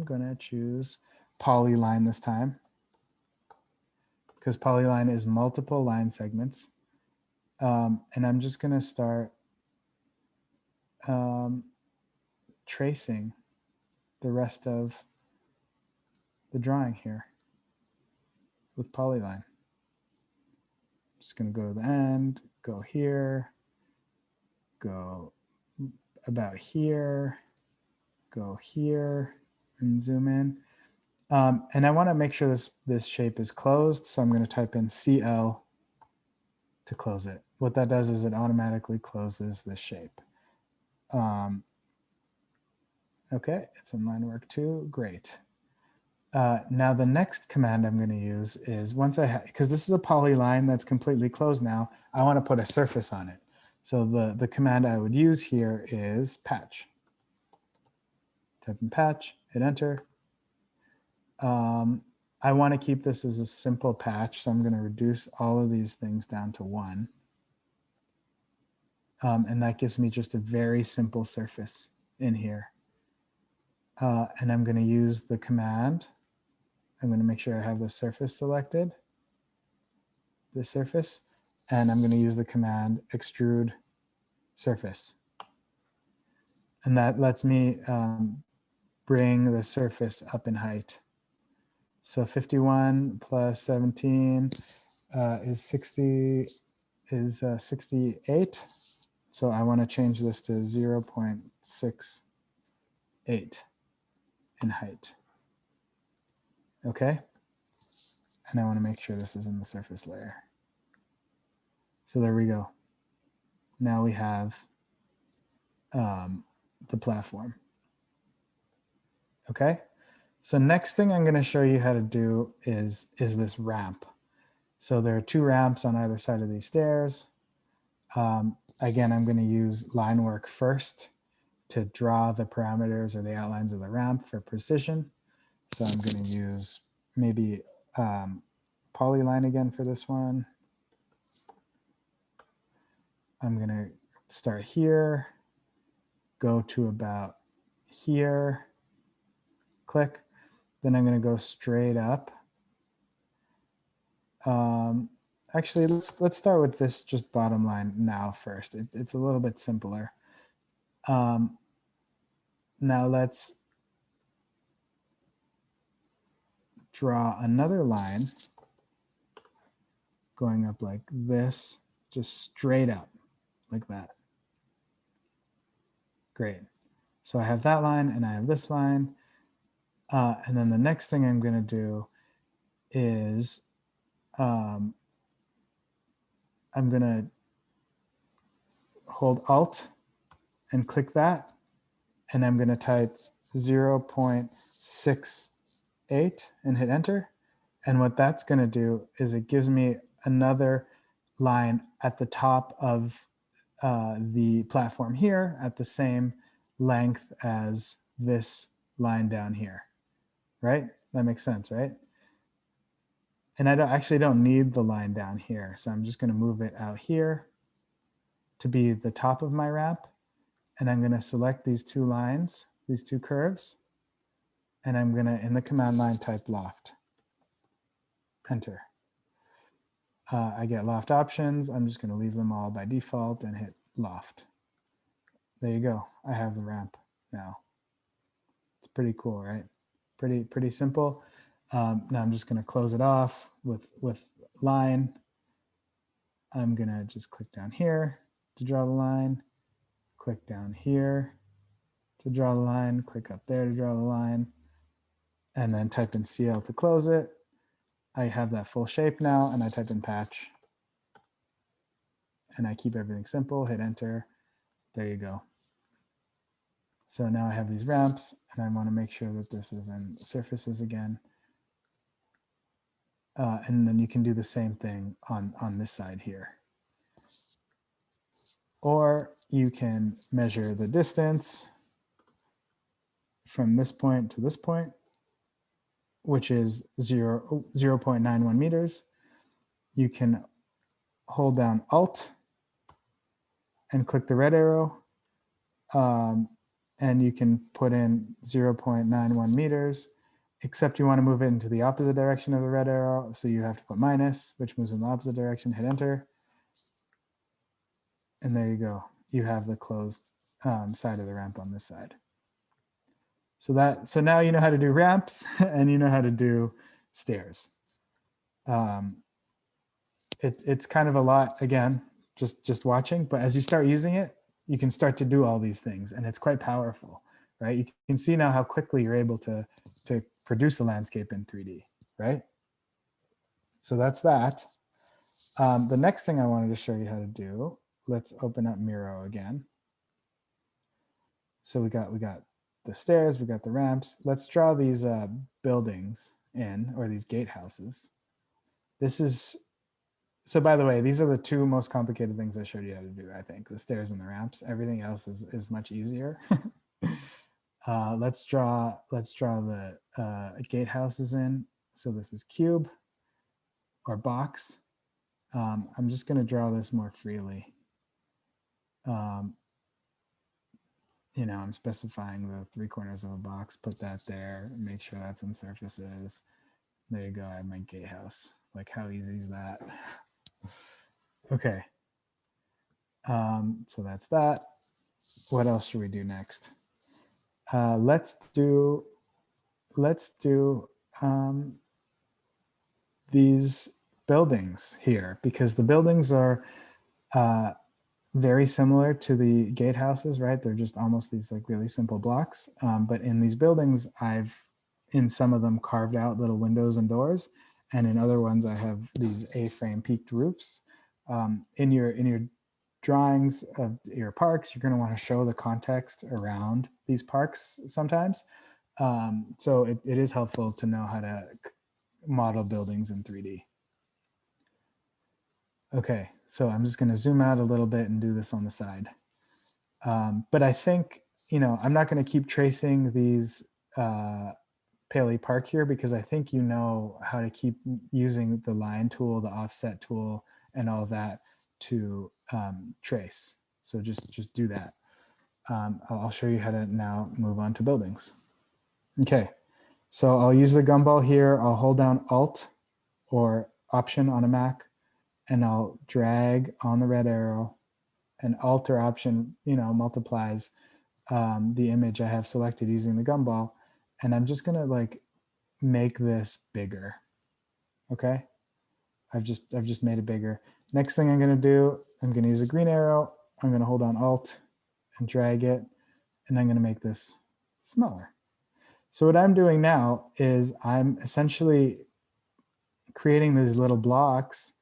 gonna choose polyline this time because polyline is multiple line segments. And I'm just gonna start tracing the rest of the drawing here with polyline. Just gonna go to the end, go here, go about here, go here, and zoom in. And I want to make sure this shape is closed, so I'm going to type in CL to close it. What that does is it automatically closes this shape. Okay, it's in line work 2, great. Now the next command I'm going to use is once I have, because this is a polyline that's completely closed now, I want to put a surface on it. So the command I would use here is patch. Type in patch, hit enter. I want to keep this as a simple patch, so I'm going to reduce all of these things down to 1. And that gives me just a very simple surface in here. And I'm going to use the command. I'm going to make sure I have the surface selected, the surface, and I'm going to use the command Extrude Surface. And that lets me bring the surface up in height. So 51 plus 17 is 68. So I want to change this to 0.68 in height. Okay. And I want to make sure this is in the surface layer. So there we go. Now we have the platform. Okay. So next thing I'm going to show you how to do is this ramp. So there are 2 ramps on either side of these stairs. Again, I'm going to use line work first to draw the parameters or the outlines of the ramp for precision. So I'm going to use maybe polyline again for this one. I'm going to start here, go to about here, click. Then I'm going to go straight up. Actually, let's start with this just bottom line now first. It's a little bit simpler. Now let's draw another line going up like this, just straight up like that. Great. So I have that line and I have this line. And then the next thing I'm going to do is I'm going to hold Alt and click that. And I'm going to type 0.68 and hit enter. And what that's going to do is it gives me another line at the top of the platform here at the same length as this line down here, right? That makes sense, right? And I actually don't need the line down here. So I'm just going to move it out here to be the top of my ramp. And I'm going to select these 2 lines, these 2 curves. And I'm going to, in the command line, type Loft. Enter. I get Loft options. I'm just going to leave them all by default and hit Loft. There you go. I have the ramp now. It's pretty cool, right? Pretty simple. Now I'm just going to close it off with line. I'm going to just click down here to draw the line. click down here to draw the line, click up there to draw the line, and then type in CL to close it. I have that full shape now, and I type in patch. And I keep everything simple, hit enter. There you go. So now I have these ramps, and I want to make sure that this is in surfaces again. And then you can do the same thing on this side here. Or you can measure the distance from this point to this point, which is 0.91 meters. You can hold down Alt and click the red arrow. And you can put in 0.91 meters, except you want to move it into the opposite direction of the red arrow. So you have to put minus, which moves in the opposite direction, hit enter. And there you go. You have the closed side of the ramp on this side. So now you know how to do ramps and you know how to do stairs. It's kind of a lot, again, just watching, but as you start using it, you can start to do all these things, and it's quite powerful, right? You can see now how quickly you're able to produce a landscape in 3D, right? So that's that. The next thing I wanted to show you how to do, let's open up Miro again. So we got the stairs, we got the ramps. Let's draw these buildings in, or these gatehouses. So by the way, these are the two most complicated things I showed you how to do, I think, the stairs and the ramps. Everything else is much easier. Let's draw the gatehouses in. So this is cube or box. I'm just going to draw this more freely. I'm specifying the 3 corners of a box, put that there, make sure that's in surfaces. There you go, I have my gatehouse. Like, how easy is that? Okay. So that's that. What else should we do next? Let's do these buildings here, because the buildings are very similar to the gatehouses, right? They're just almost these like really simple blocks. But in these buildings, I've in some of them carved out little windows and doors, and in other ones I have these A-frame peaked roofs. In your drawings of your parks, you're going to want to show the context around these parks sometimes. So it is helpful to know how to model buildings in 3D. Okay, so I'm just going to zoom out a little bit and do this on the side. But I think, I'm not going to keep tracing these Paley Park here, because I think you know how to keep using the line tool, the offset tool, and all that to trace. So just do that. I'll show you how to now move on to buildings. Okay, so I'll use the gumball here. I'll hold down Alt or Option on a Mac, and I'll drag on the red arrow, and Alt or Option, multiplies the image I have selected using the gumball. And I'm just gonna like make this bigger. Okay, I've just made it bigger. Next thing I'm gonna do, I'm gonna use a green arrow. I'm gonna hold on Alt and drag it, and I'm gonna make this smaller. So what I'm doing now is I'm essentially creating these little blocks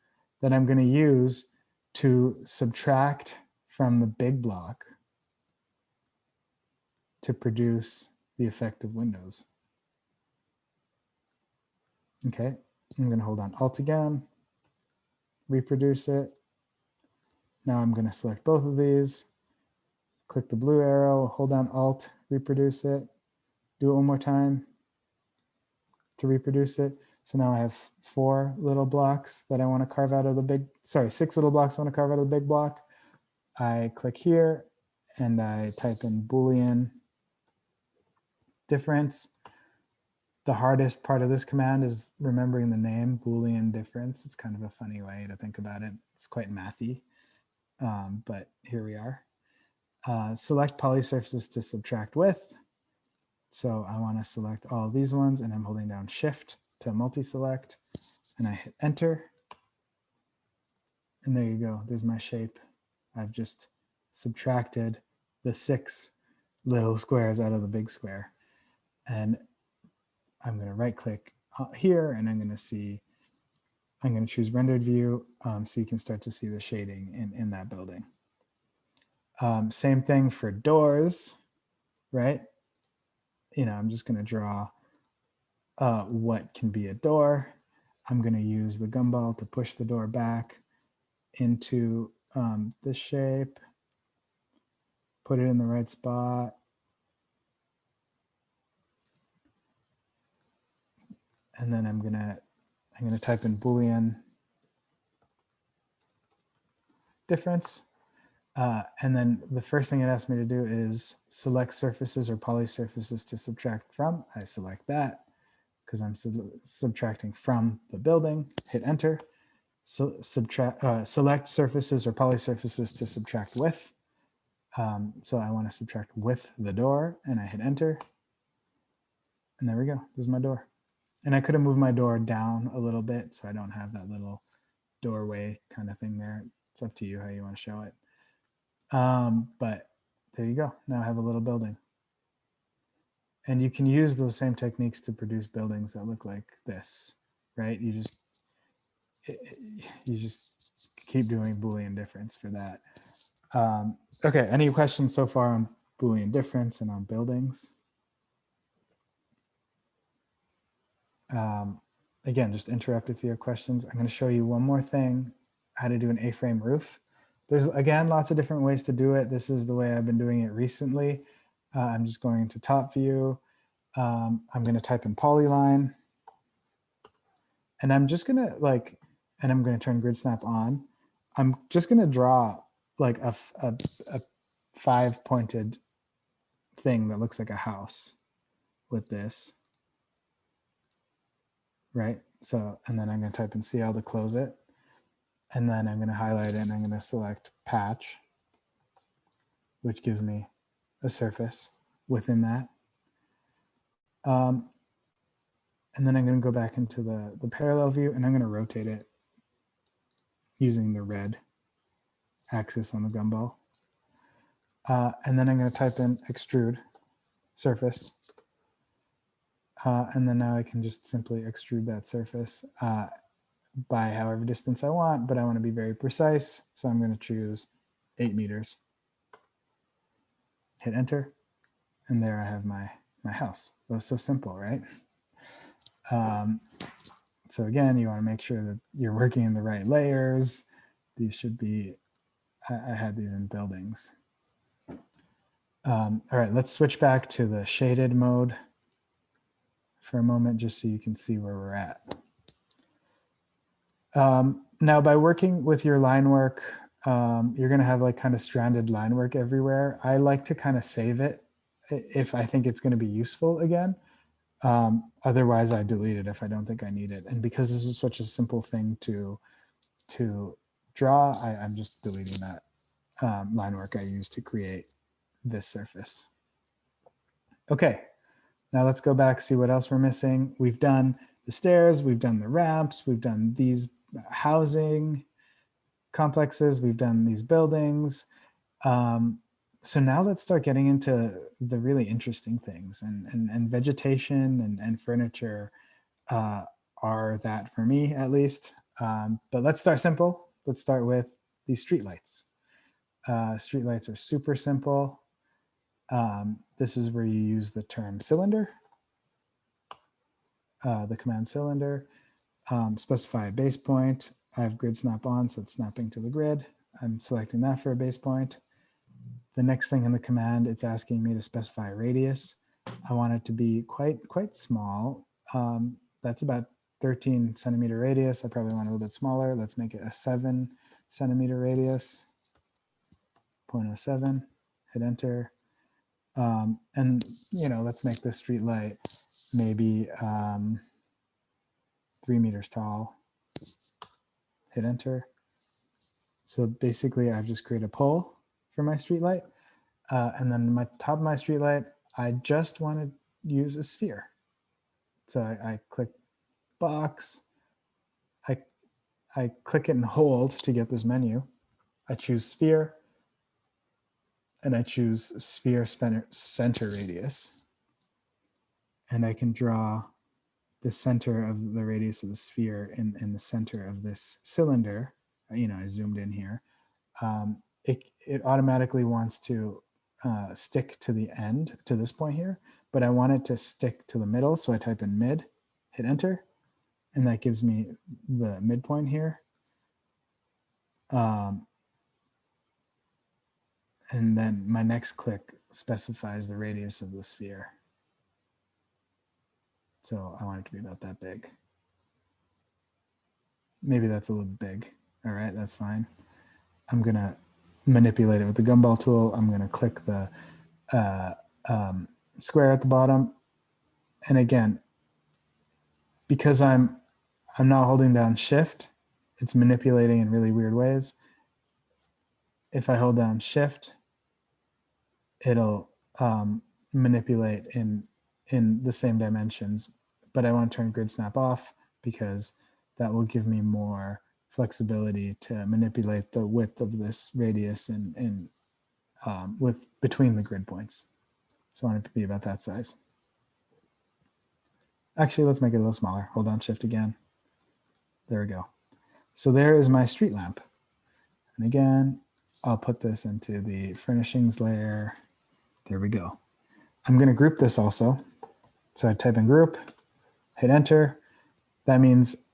that I'm going to use to subtract from the big block to produce the effective windows. Okay, I'm going to hold on Alt again, reproduce it. Now I'm going to select both of these, click the blue arrow, hold down Alt, reproduce it, do it one more time to reproduce it. So now I have 4 little blocks that I want to carve out of the big, 6 little blocks I want to carve out of the big block. I click here and I type in Boolean Difference. The hardest part of this command is remembering the name, Boolean Difference. It's kind of a funny way to think about it. It's quite mathy, but here we are. Select polysurfaces to subtract with. So I want to select all of these ones, and I'm holding down Shift to multi-select, and I hit Enter. And there you go. There's my shape. I've just subtracted the 6 little squares out of the big square. And I'm going to right click here, and I'm going to choose rendered view, so you can start to see the shading in that building. Same thing for doors, right? I'm just going to draw what can be a door. I'm going to use the gumball to push the door back into this shape, put it in the right spot. And then I'm gonna type in Boolean difference. And then the first thing it asks me to do is select surfaces or polysurfaces to subtract from. I select that because I'm subtracting from the building. Hit enter. So select surfaces or polysurfaces to subtract with. So I want to subtract with the door, and I hit enter. And there we go. There's my door. And I could have moved my door down a little bit so I don't have that little doorway kind of thing there. It's up to you how you want to show it. But there you go. Now I have a little building. And you can use those same techniques to produce buildings that look like this, right? You just keep doing Boolean difference for that. Okay, any questions so far on Boolean difference and on buildings? Again, just interrupt if you have questions. I'm going to show you one more thing, how to do an A-frame roof. There's, again, lots of different ways to do it. This is the way I've been doing it recently. I'm just going into top view. I'm going to type in polyline. And I'm just going to and I'm going to turn grid snap on. I'm just going to draw like a 5-pointed thing that looks like a house with this. Right? So, and then I'm going to type in CL to close it. And then I'm going to highlight it, and I'm going to select patch, which gives me a surface within that. And then I'm going to go back into the parallel view, and I'm going to rotate it using the red axis on the gumball. And then I'm going to type in extrude surface. And then now I can just simply extrude that surface by however distance I want, but I want to be very precise. So I'm going to choose 8 meters. Hit enter. And there I have my house. That was so simple, right? So again, you want to make sure that you're working in the right layers. These should be, I had these in buildings. All right, let's switch back to the shaded mode for a moment, just so you can see where we're at. Now, by working with your line work, you're going to have like kind of stranded line work everywhere. I like to kind of save it if I think it's going to be useful again. Otherwise, I delete it if I don't think I need it. And because this is such a simple thing to draw, I'm just deleting that line work I used to create this surface. Okay, now let's go back, see what else we're missing. We've done the stairs, we've done the ramps, we've done these housing complexes, we've done these buildings. So now let's start getting into the really interesting things, and vegetation and furniture are that for me, at least. But let's start simple. Let's start with these streetlights. Streetlights are super simple. This is where you use the term cylinder, the command cylinder, specify a base point. I have grid snap on, so it's snapping to the grid. I'm selecting that for a base point. The next thing in the command, it's asking me to specify a radius. I want it to be quite small. That's about 13 centimeter radius. I probably want it a little bit smaller. Let's make it a 7 centimeter radius, 0.07, hit enter. And let's make this street light maybe 3 meters tall, hit enter. So basically I've just created a pole for my street light. And then my top of my street light, I just want to use a sphere. So I click box, I click it and hold to get this menu. I choose sphere, and I choose sphere center radius. And I can draw the center of the radius of the sphere in the center of this cylinder. I zoomed in here. It automatically wants to stick to the end, to this point here, but I want it to stick to the middle. So I type in mid, hit enter, and that gives me the midpoint here. And then my next click specifies the radius of the sphere. So I want it to be about that big. Maybe that's a little big. All right, that's fine. I'm gonna manipulate it with the Gumball tool. I'm gonna click the square at the bottom. And again, because I'm not holding down Shift, it's manipulating in really weird ways. If I hold down Shift, it'll manipulate in the same dimensions, but I want to turn grid snap off because that will give me more flexibility to manipulate the width of this radius and between the grid points. So I want it to be about that size. Actually, let's make it a little smaller. Hold on Shift again. There we go. So there is my street lamp. And again, I'll put this into the furnishings layer. There we go. I'm going to group this also. So I type in group, hit enter. That means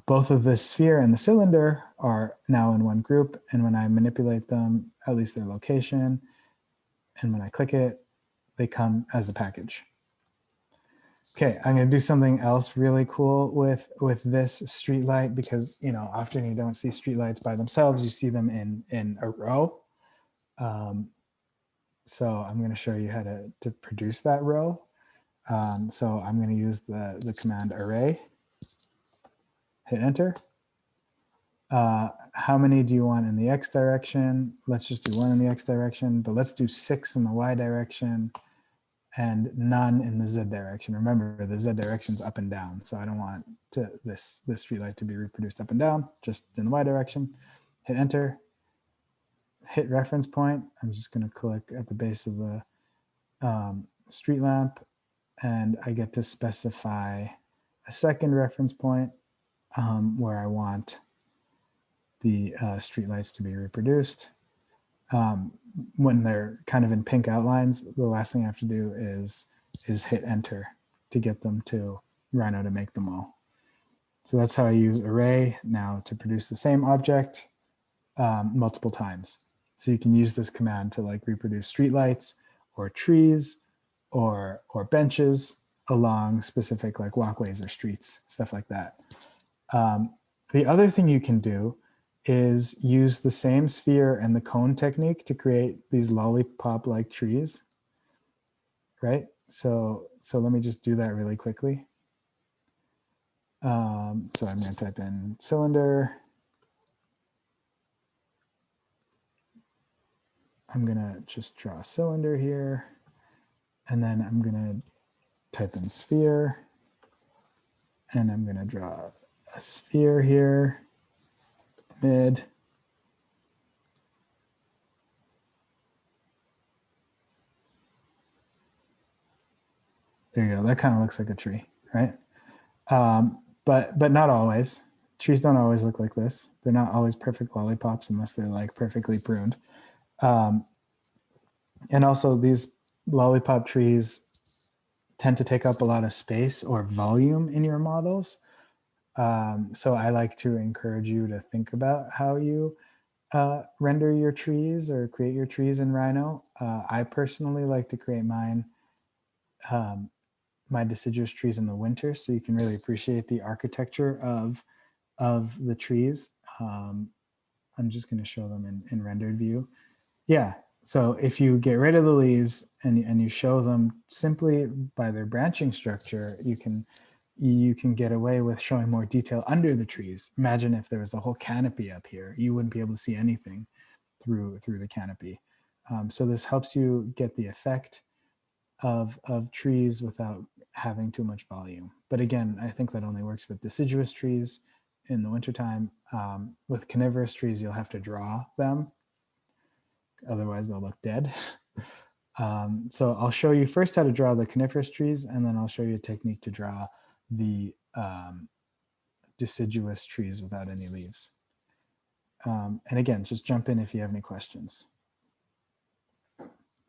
both of the sphere and the cylinder are now in one group. And when I manipulate them, at least their location, and when I click it, they come as a package. Okay, I'm going to do something else really cool with this street light because, often you don't see street lights by themselves. You see them in a row. So I'm going to show you how to produce that row. So I'm going to use the command array, hit enter. How many do you want in the X direction? Let's just do one in the X direction, but let's do 6 in the Y direction and none in the Z direction. Remember, the Z direction is up and down. So I don't want this street light to be reproduced up and down, just in the Y direction. Hit enter, hit reference point. I'm just going to click at the base of the street lamp, and I get to specify a second reference point where I want the street lights to be reproduced. When they're kind of in pink outlines, the last thing I have to do is hit enter to get them to Rhino to make them all. So that's how I use array now to produce the same object multiple times. So you can use this command to reproduce streetlights or trees or benches along specific walkways or streets, stuff like that. The other thing you can do is use the same sphere and the cone technique to create these lollipop-like trees, right? So let me just do that really quickly. So I'm going to type in cylinder. I'm going to just draw a cylinder here, and then I'm going to type in sphere, and I'm going to draw a sphere here, mid. There you go. That kind of looks like a tree, right? But not always. Trees don't always look like this. They're not always perfect lollipops unless they're perfectly pruned. And also these lollipop trees tend to take up a lot of space or volume in your models. So I like to encourage you to think about how you render your trees or create your trees in Rhino. I personally like to create mine, my deciduous trees in the winter, so you can really appreciate the architecture of the trees. I'm just going to show them in rendered view. Yeah, so if you get rid of the leaves and you show them simply by their branching structure, you can get away with showing more detail under the trees. Imagine if there was a whole canopy up here. You wouldn't be able to see anything through the canopy. So this helps you get the effect of trees without having too much volume. But again, I think that only works with deciduous trees in the wintertime. With coniferous trees, you'll have to draw them otherwise they'll look dead. So I'll show you first how to draw the coniferous trees, and then I'll show you a technique to draw the deciduous trees without any leaves. And again, just jump in if you have any questions.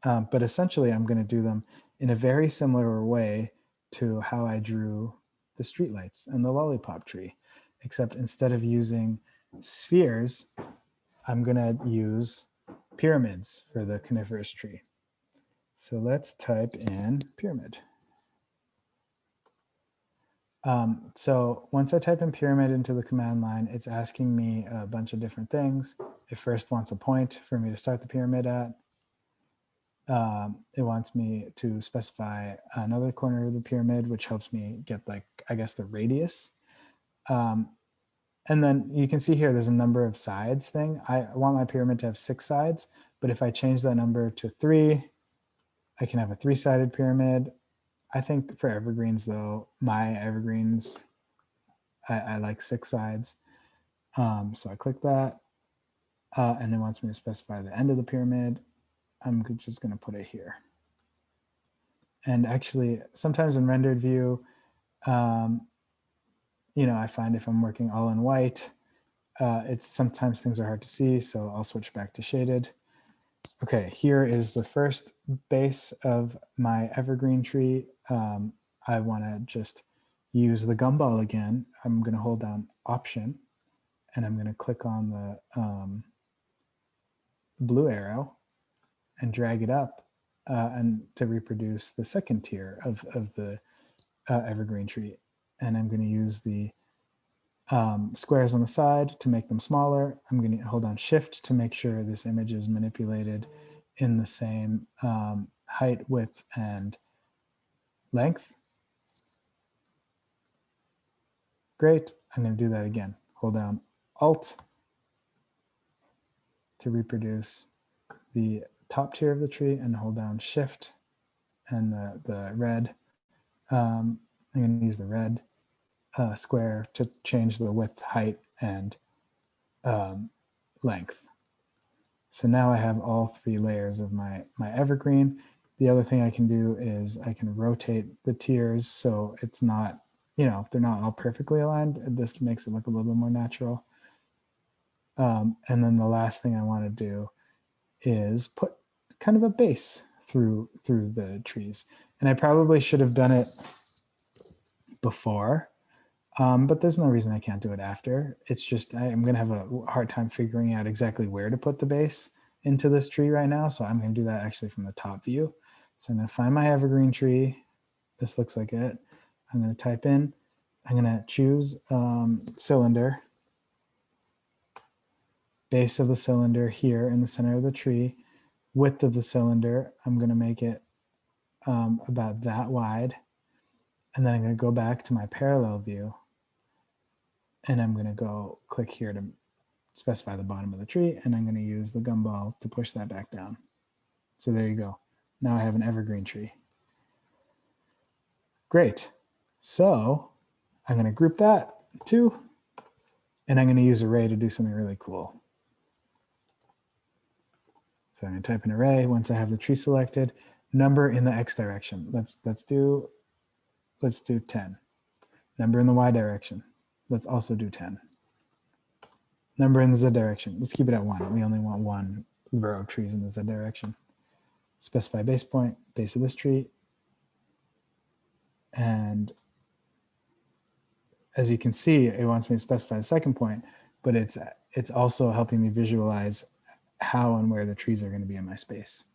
But essentially, I'm going to do them in a very similar way to how I drew the streetlights and the lollipop tree, except instead of using spheres, I'm going to use pyramids for the coniferous tree. So let's type in pyramid. So once I type in pyramid into the command line, it's asking me a bunch of different things. It first wants a point for me to start the pyramid at. It wants me to specify another corner of the pyramid, which helps me get, like, I guess, the radius. And then you can see here, there's a number of sides thing. I want my pyramid to have 6 sides, but if I change that number to 3, I can have a 3-sided pyramid. I think for evergreens, though, my evergreens, I like 6 sides. So I click that, and it wants me to specify the end of the pyramid. I'm just going to put it here. And actually, sometimes in rendered view, you know, I find if I'm working all in white, it's sometimes things are hard to see, so I'll switch back to shaded. Okay, here is the first base of my evergreen tree. I want to just use the gumball again. I'm going to hold down Option, and I'm going to click on the blue arrow and drag it up and to reproduce the second tier of the evergreen tree. And I'm going to use the squares on the side to make them smaller. I'm going to hold down Shift to make sure this image is manipulated in the same height, width, and length. Great. I'm going to do that again. Hold down Alt to reproduce the top tier of the tree, and hold down Shift and the red. I'm going to use the red square to change the width, height, and length. So now I have all 3 layers of my evergreen. The other thing I can do is I can rotate the tiers so it's not, you know, they're not all perfectly aligned. This makes it look a little bit more natural. And then the last thing I want to do is put kind of a base through the trees. And I probably should have done it before, but there's no reason I can't do it after. It's just I'm going to have a hard time figuring out exactly where to put the base into this tree right now. So I'm going to do that actually from the top view. So I'm going to find my evergreen tree. This looks like it. I'm going to type in, I'm going to choose cylinder, base of the cylinder here in the center of the tree. Width of the cylinder, I'm going to make it about that wide. And then I'm going to go back to my parallel view. And I'm going to go click here to specify the bottom of the tree. And I'm going to use the gumball to push that back down. So there you go. Now I have an evergreen tree. Great. So I'm going to group that too. And I'm going to use array to do something really cool. So I'm going to type in array once I have the tree selected. Number in the X direction. Let's do 10. Number in the Y direction. Let's also do 10. Number in the Z direction. Let's keep it at 1. We only want 1 row of trees in the Z direction. Specify base point, base of this tree. And as you can see, it wants me to specify the second point, but it's also helping me visualize how and where the trees are going to be in my space.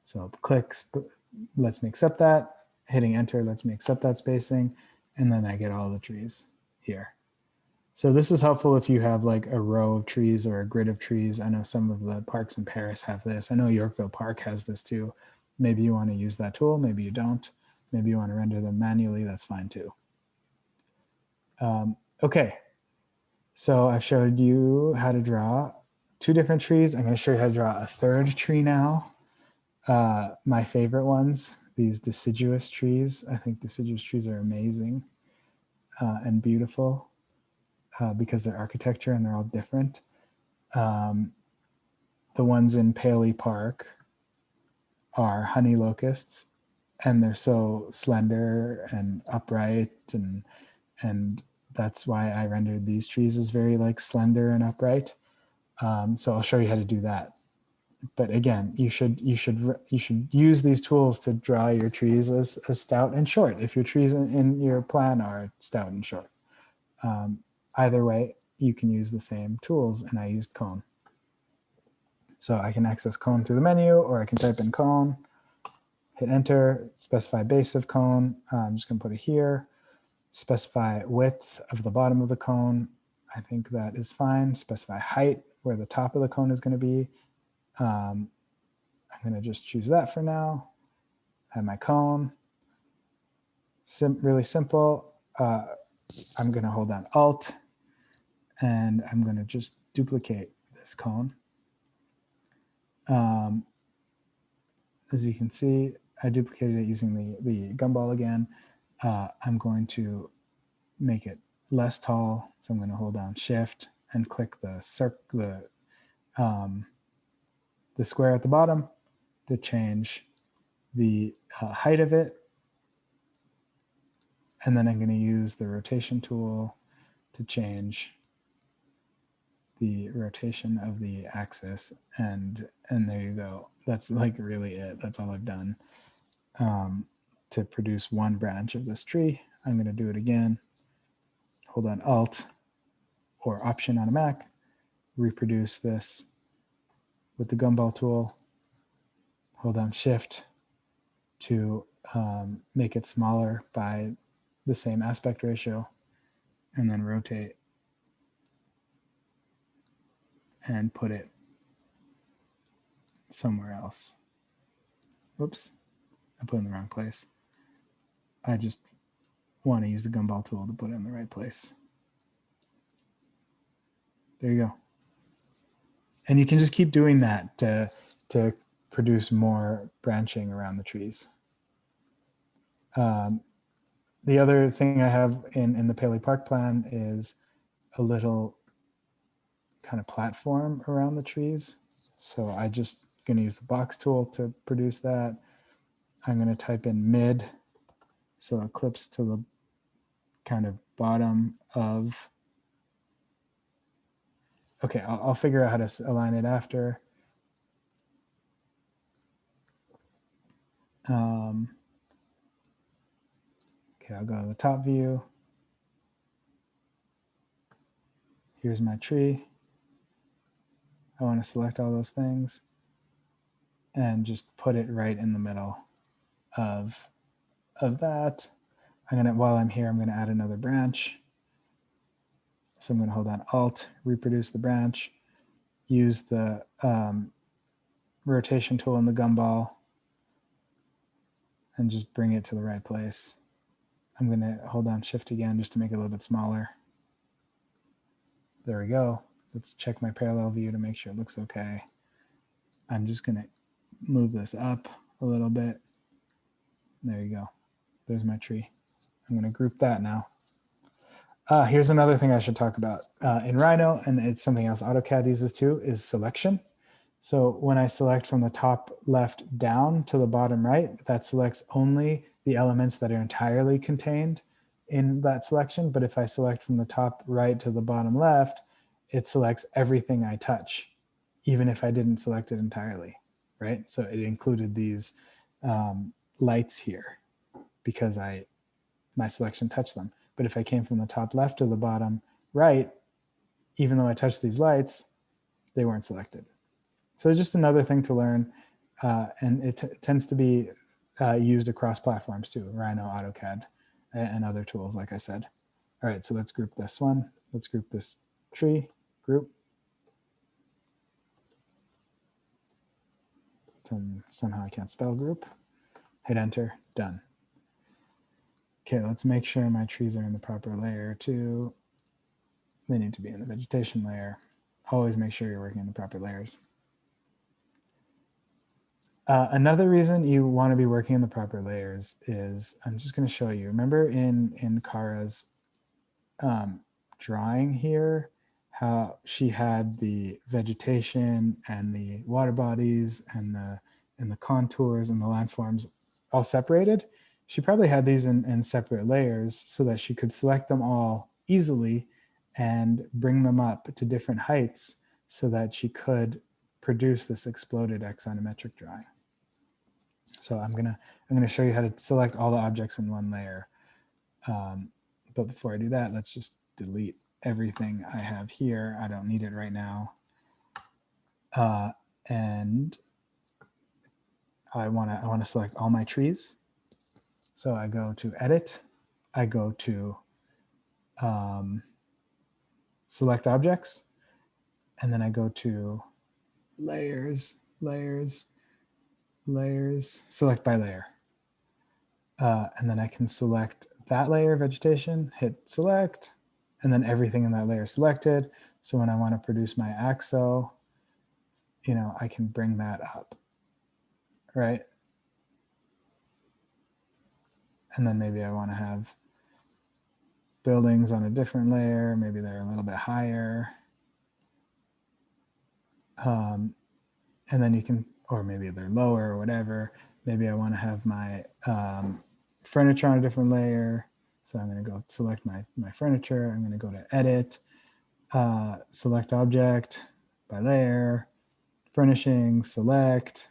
So clicks lets me accept that. Hitting enter lets me accept that spacing. And then I get all the trees here. So this is helpful if you have like a row of trees or a grid of trees. I know some of the parks in Paris have this. I know Yorkville Park has this too. Maybe you want to use that tool. Maybe you don't. Maybe you want to render them manually. That's fine too. Okay, so I've showed you how to draw 2 different trees. I'm going to show you how to draw a 3rd tree now. My favorite ones, these deciduous trees. I think deciduous trees are amazing and beautiful because they're architecture and they're all different. The the ones in Paley Park are honey locusts, and they're so slender and upright, and that's why I rendered these trees as very like slender and upright. So I'll show you how to do that. But again, you should use these tools to draw your trees as stout and short. If your trees in your plan are stout and short, either way, you can use the same tools. And I used cone, so I can access cone through the menu, or I can type in cone, hit enter, specify base of cone. I'm just going to put it here. Specify width of the bottom of the cone. I think that is fine. Specify height, where the top of the cone is going to be. I'm going to just choose that for now. I have my cone. Really simple. I'm going to hold down Alt, and I'm going to just duplicate this cone. As you can see, I duplicated it using the Gumball again. I'm going to make it less tall, so I'm going to hold down Shift and click the square at the bottom to change the height of it. And then I'm going to use the rotation tool to change the rotation of the axis. And there you go. That's like really it. That's all I've done to produce one branch of this tree. I'm going to do it again. Hold on Alt or Option on a Mac. Reproduce this with the Gumball tool. Hold down Shift to make it smaller by the same aspect ratio, and then rotate and put it somewhere else. Whoops, I put it in the wrong place. I just want to use the Gumball tool to put it in the right place. There you go. And you can just keep doing that to produce more branching around the trees. The other thing I have in the Paley Park plan is a little kind of platform around the trees. So I just going to use the box tool to produce that. I'm going to type in mid, so it clips to the kind of bottom of. Okay, I'll figure out how to align it after. Okay, I'll go to the top view. Here's my tree. I want to select all those things and just put it right in the middle of that. While I'm here, I'm going to add another branch. So I'm going to hold down Alt, reproduce the branch, use the rotation tool in the Gumball, and just bring it to the right place. I'm going to hold down Shift again just to make it a little bit smaller. There we go. Let's check my parallel view to make sure it looks okay. I'm just going to move this up a little bit. There you go. There's my tree. I'm going to group that now. Here's another thing I should talk about. In Rhino, and it's something else AutoCAD uses too, is selection. So when I select from the top left down to the bottom right, that selects only the elements that are entirely contained in that selection. But if I select from the top right to the bottom left, it selects everything I touch, even if I didn't select it entirely, right? So it included these lights here because my selection touched them. But if I came from the top left to the bottom right, even though I touched these lights, they weren't selected. So it's just another thing to learn, and it tends to be used across platforms too, Rhino, AutoCAD, and other tools, like I said. All right, so let's group this one. Let's group this tree group. Somehow I can't spell group. Hit enter, done. Okay, let's make sure my trees are in the proper layer too. They need to be in the vegetation layer. Always make sure you're working in the proper layers. Another reason you want to be working in the proper layers is, I'm just going to show you. Remember in Kara's drawing here, how she had the vegetation and the water bodies and the contours and the landforms all separated. She probably had these in separate layers so that she could select them all easily and bring them up to different heights so that she could produce this exploded axonometric drawing. So I'm gonna show you how to select all the objects in one layer. But before I do that, let's just delete everything I have here. I don't need it right now. And I wanna select all my trees. So I go to Edit, I go to Select Objects, and then I go to Layers, Layers, Layers, Select by Layer. And then I can select that layer, vegetation, hit Select, and then everything in that layer is selected. So when I want to produce my axo, I can bring that up, right? And then maybe I want to have buildings on a different layer. Maybe they're a little bit higher. And then you can, or maybe they're lower or whatever. Maybe I want to have my furniture on a different layer. So I'm going to go select my furniture. I'm going to go to Edit, Select Object by Layer, Furnishings, Select.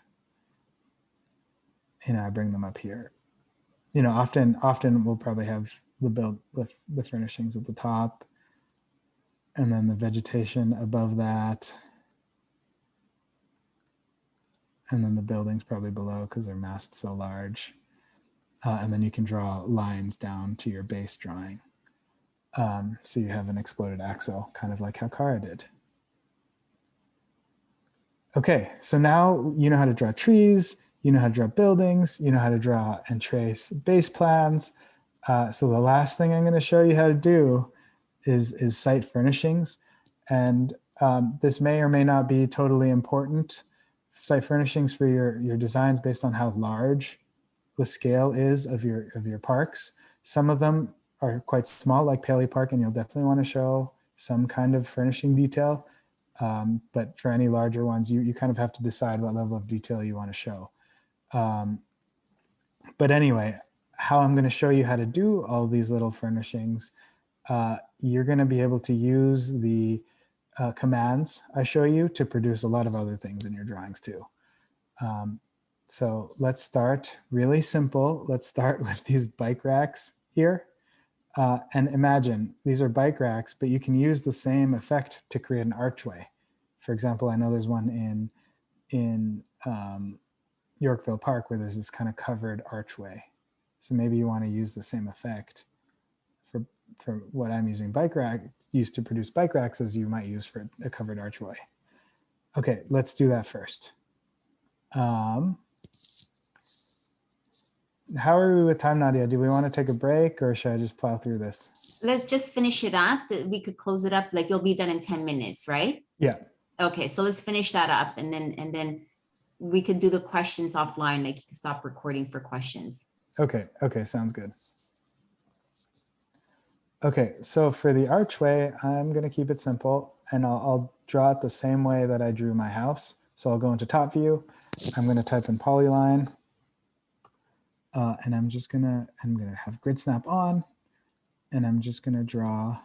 I bring them up here. Often we'll probably have the furnishings at the top, and then the vegetation above that, and then the buildings probably below because they're masked so large. And then you can draw lines down to your base drawing. So you have an exploded axle, kind of like how Kara did. Okay, so now you know how to draw trees, you know how to draw buildings, you know how to draw and trace base plans. So the last thing I'm going to show you how to do is site furnishings. And this may or may not be totally important. Site furnishings for your designs based on how large the scale is of your parks. Some of them are quite small, like Paley Park, and you'll definitely want to show some kind of furnishing detail. But for any larger ones, you kind of have to decide what level of detail you want to show. But anyway, how I'm going to show you how to do all these little furnishings, you're going to be able to use the commands I show you to produce a lot of other things in your drawings too. So let's start really simple. Let's start with these bike racks here. And imagine these are bike racks, but you can use the same effect to create an archway. For example, I know there's one in Yorkville Park where there's this kind of covered archway. So maybe you want to use the same effect for what I'm using used to produce bike racks as you might use for a covered archway. Okay, let's do that first. How are we with time, Nadia? Do we want to take a break or should I just plow through this? Let's just finish it up. We could close it up. Like you'll be done in 10 minutes, right? Yeah. Okay, so let's finish that up and then we could do the questions offline. Like you can stop recording for questions. Okay, sounds good. Okay, so for the archway, I'm going to keep it simple and I'll draw it the same way that I drew my house. So I'll go into top view. I'm going to type in polyline. And I'm gonna have grid snap on, and I'm just gonna draw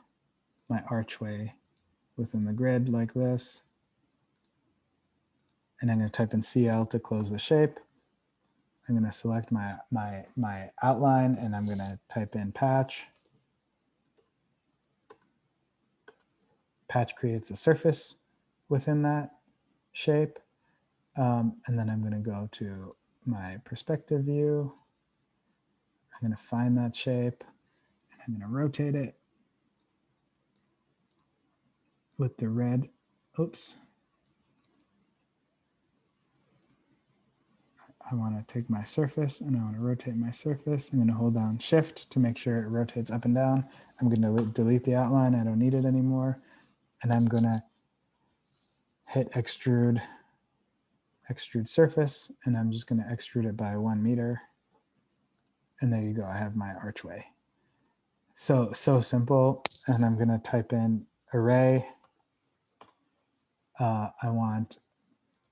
my archway within the grid like this. And I'm gonna type in CL to close the shape. I'm gonna select my outline, and I'm gonna type in patch. Patch creates a surface within that shape. And then I'm gonna go to my perspective view. I'm going to find that shape and I'm going to rotate it with the red. Oops. I want to take my surface and I want to rotate my surface. I'm going to hold down Shift to make sure it rotates up and down. I'm going to delete the outline. I don't need it anymore. And I'm going to hit Extrude Surface, and I'm just going to extrude it by 1 meter. And there you go. I have my archway. So simple. And I'm going to type in array I want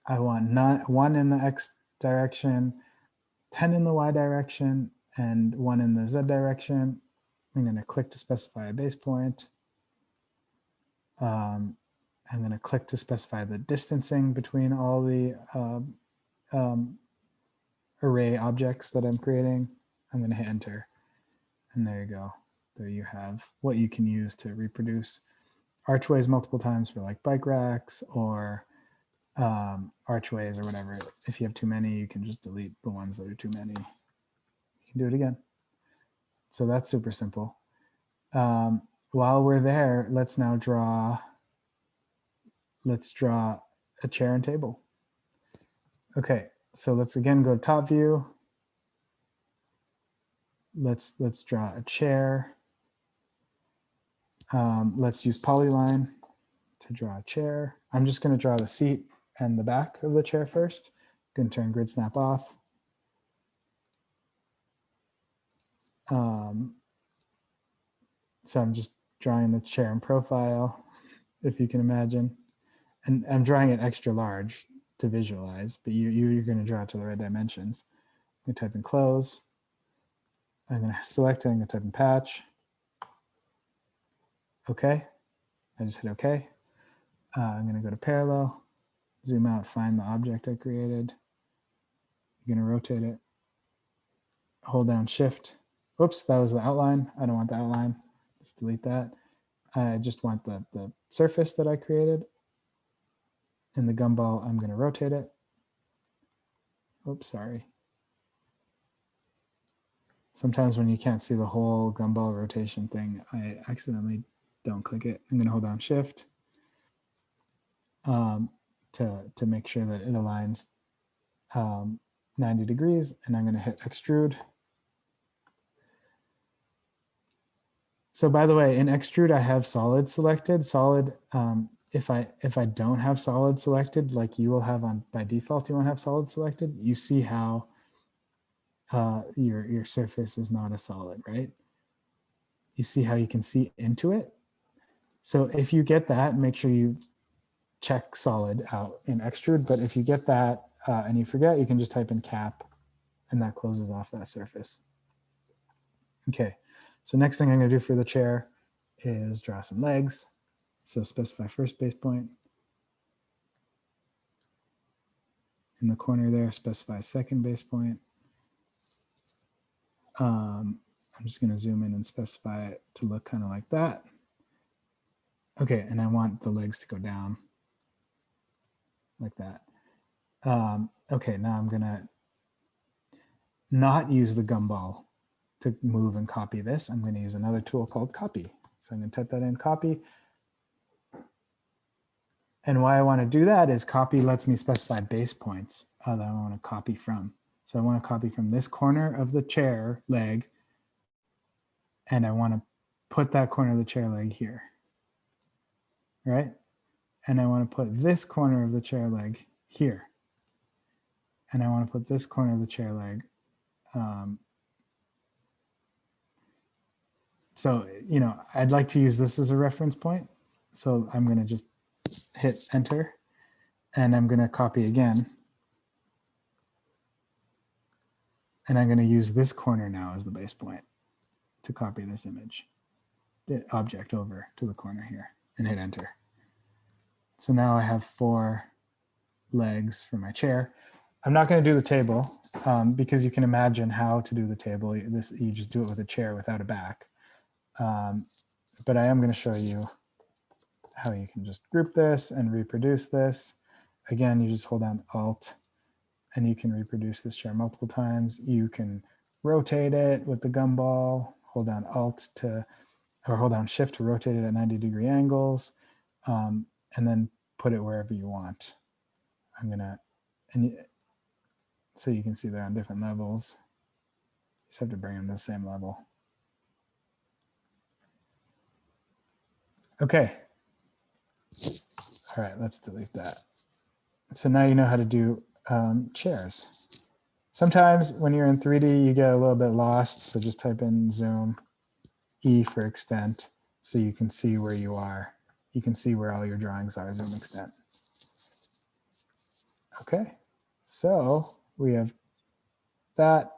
not 1 in the X direction, 10 in the Y direction, and 1 in the Z direction. I'm going to click to specify a base point. I'm going to click to specify the distancing between all the array objects that I'm creating. I'm going to hit enter. And there you go. There you have what you can use to reproduce archways multiple times for like bike racks or archways or whatever. If you have too many, you can just delete the ones that are too many. You can do it again. So that's super simple. While we're there, let's draw a chair and table. Okay, so let's again go to top view. Let's draw a chair. Let's use polyline to draw a chair. I'm just going to draw the seat and the back of the chair first. I'm going to turn grid snap off. So I'm just drawing the chair in profile, if you can imagine. And I'm drawing it extra large to visualize, but you're going to draw it to the right dimensions. I'm going to type in close. I'm going to select it. I'm going to type in patch. OK. I just hit OK. I'm going to go to parallel, zoom out, find the object I created. I'm going to rotate it. Hold down Shift. Oops, that was the outline. I don't want the outline. Let's delete that. I just want the surface that I created. In the Gumball, I'm going to rotate it. Oops, sorry. Sometimes when you can't see the whole Gumball rotation thing, I accidentally don't click it. I'm going to hold down Shift to make sure that it aligns 90 degrees, and I'm going to hit Extrude. So by the way, in Extrude, I have solid selected. Solid, if I don't have solid selected, like you will have by default, you won't have solid selected. You see how your surface is not a solid, right? You see how you can see into it. So if you get that, make sure you check solid out in Extrude. But if you get that and you forget, you can just type in cap, and that closes off that surface. Okay. So next thing I'm going to do for the chair is draw some legs. So specify first base point. In the corner there, specify second base point. I'm just going to zoom in and specify it to look kind of like that. Okay, and I want the legs to go down like that. Okay, now I'm going to not use the Gumball to move and copy this. I'm going to use another tool called copy. So I'm going to type that in, copy. And why I want to do that is copy lets me specify base points that I want to copy from. So I want to copy from this corner of the chair leg, and I want to put that corner of the chair leg here, right? And I want to put this corner of the chair leg here. And I want to put this corner of the chair leg. So, you know, I'd like to use this as a reference point. So I'm going to just hit enter, and I'm going to copy again. And I'm going to use this corner now as the base point to copy this image, the object over to the corner here, and hit enter. So now I have 4 legs for my chair. I'm not going to do the table because you can imagine how to do the table. You just do it with a chair without a back. But I am going to show you how you can just group this and reproduce this. Again, you just hold down Alt and you can reproduce this chair multiple times. You can rotate it with the Gumball, hold down Alt to, or hold down Shift to rotate it at 90-degree angles, and then put it wherever you want. I'm gonna, so you can see they're on different levels. You just have to bring them to the same level. Okay. All right, let's delete that. So now you know how to do chairs. Sometimes when you're in 3D, you get a little bit lost. So just type in zoom, E for extent, so you can see where you are. You can see where all your drawings are, zoom extent. Okay, so we have that.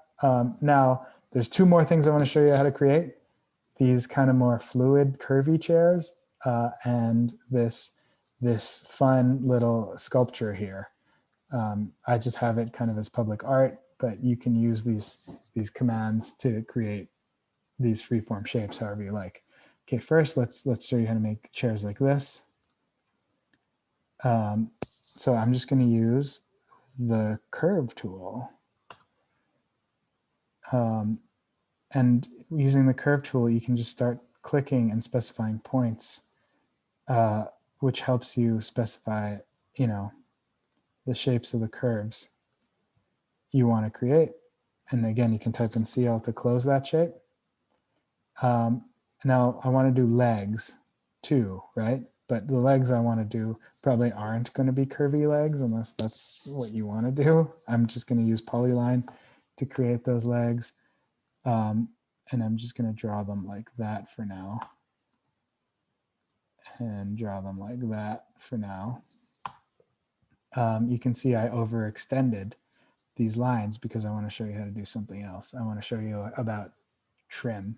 Now, there's two more things I want to show you how to create. These kind of more fluid, curvy chairs, and this fun little sculpture here. I just have it kind of as public art, but you can use these commands to create these freeform shapes however you like. Okay, first let's show you how to make chairs like this. So I'm just going to use the curve tool. And using the curve tool, you can just start clicking and specifying points, which helps you specify, you know, the shapes of the curves you want to create. And again, you can type in CL to close that shape. Now I want to do legs too, right? But the legs I want to do probably aren't going to be curvy legs unless that's what you want to do. I'm just going to use polyline to create those legs. And I'm just going to draw them like that for now. And draw them like that for now. You can see I overextended these lines because I want to show you how to do something else. I want to show you about trim.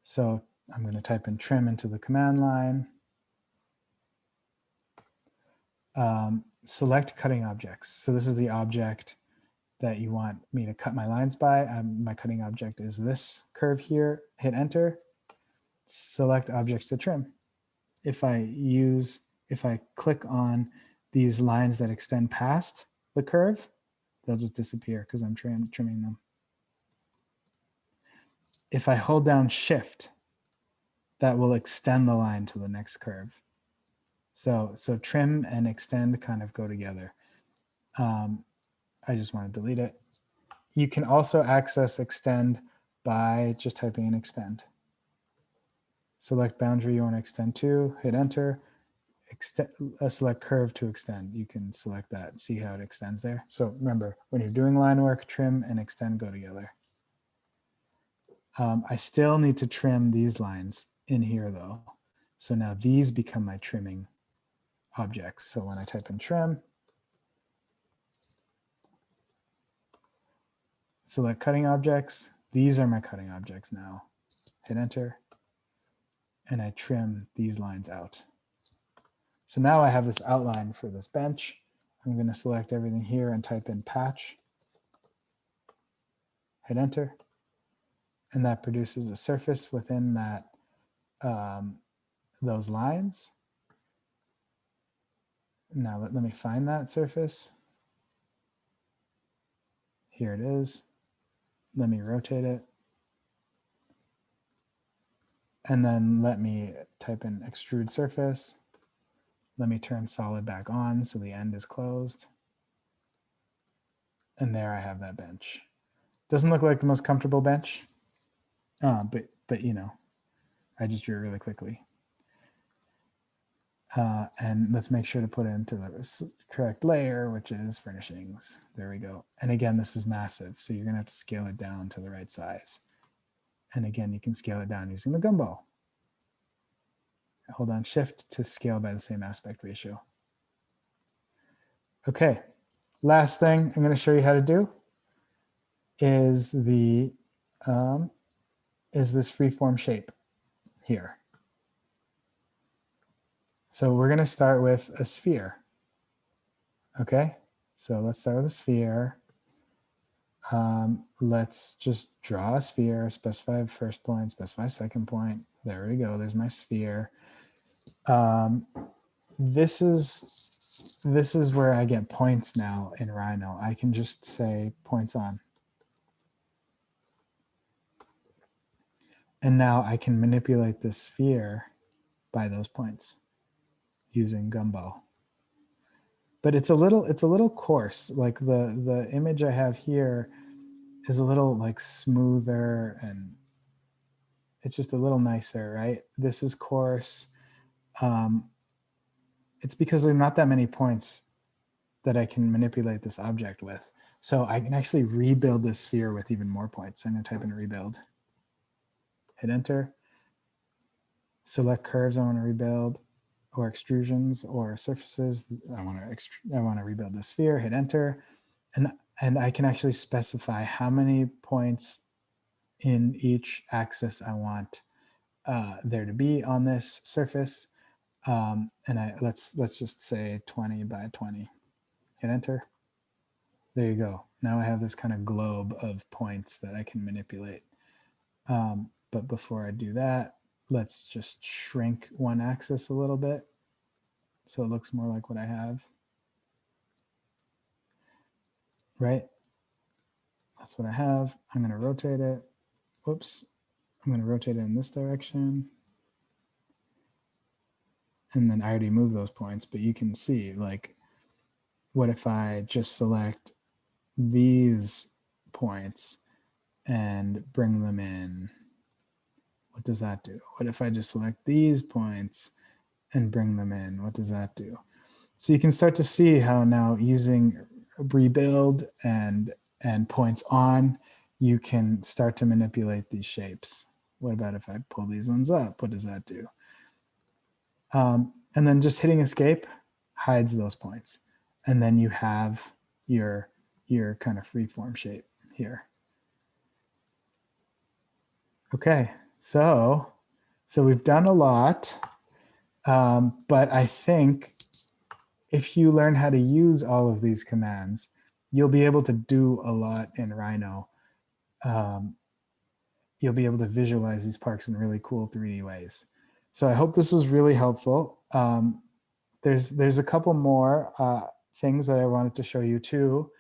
So I'm going to type in trim into the command line. Select cutting objects. So this is the object that you want me to cut my lines by. My cutting object is this curve here. Hit enter. Select objects to trim. If I click on these lines that extend past the curve, they'll just disappear because I'm trimming them. If I hold down Shift, that will extend the line to the next curve. So trim and extend kind of go together. I just want to delete it. You can also access extend by just typing in extend. Select boundary you want to extend to, hit enter. Select curve to extend. You can select that, see how it extends there. So remember, when you're doing line work, trim and extend go together. I still need to trim these lines in here though. So now these become my trimming objects. So when I type in trim, select cutting objects, these are my cutting objects now. Hit enter, and I trim these lines out. So now I have this outline for this bench. I'm going to select everything here and type in patch. Hit enter. And that produces a surface within that those lines. Now let me find that surface. Here it is. Let me rotate it. And then let me type in extrude surface. Let me turn solid back on so the end is closed. And there I have that bench. Doesn't look like the most comfortable bench, but you know, I just drew it really quickly. And let's make sure to put it into the correct layer, which is furnishings. There we go. And again, this is massive, so you're gonna have to scale it down to the right size. And again, you can scale it down using the Gumball. Hold on Shift to scale by the same aspect ratio. Okay, last thing I'm gonna show you how to do is this freeform shape here. So we're going to start with a sphere. Okay, so let's start with a sphere. Let's just draw a sphere, specify first point, specify second point. There we go. There's my sphere. This is where I get points now in Rhino. I can just say points on. And now I can manipulate this sphere by those points using Gumball. But it's a little coarse. Like the image I have here is a little like smoother and it's just a little nicer, right? This is coarse. It's because there are not that many points that I can manipulate this object with. So I can actually rebuild this sphere with even more points. I'm going to type in rebuild. Hit enter. Select curves I want to rebuild. or extrusions or surfaces. I want to rebuild the sphere, hit enter. And I can actually specify how many points in each axis I want there to be on this surface. And let's just say 20 by 20. Hit enter. There you go. Now I have this kind of globe of points that I can manipulate. But before I do that, let's just shrink one axis a little bit so it looks more like what I have. Right? That's what I have. I'm going to rotate it. Whoops. I'm going to rotate it in this direction. And then I already moved those points, but you can see, like, what if I just select these points and bring them in? What does that do? What if I just select these points and bring them in? What does that do? So you can start to see how now using rebuild and points on, you can start to manipulate these shapes. What about if I pull these ones up? What does that do? And then just hitting escape hides those points. And then you have your kind of freeform shape here. Okay, so we've done a lot, but I think if you learn how to use all of these commands, you'll be able to do a lot in Rhino. You'll be able to visualize these parks in really cool 3D ways. So I hope this was really helpful. There's a couple more things that I wanted to show you too,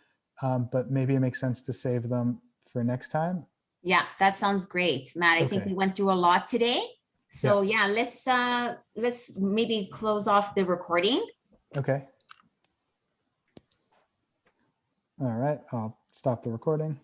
but maybe it makes sense to save them for next time. Yeah, that sounds great, Matt. I think we went through a lot today. So yeah, let's maybe close off the recording. Okay. All right, I'll stop the recording.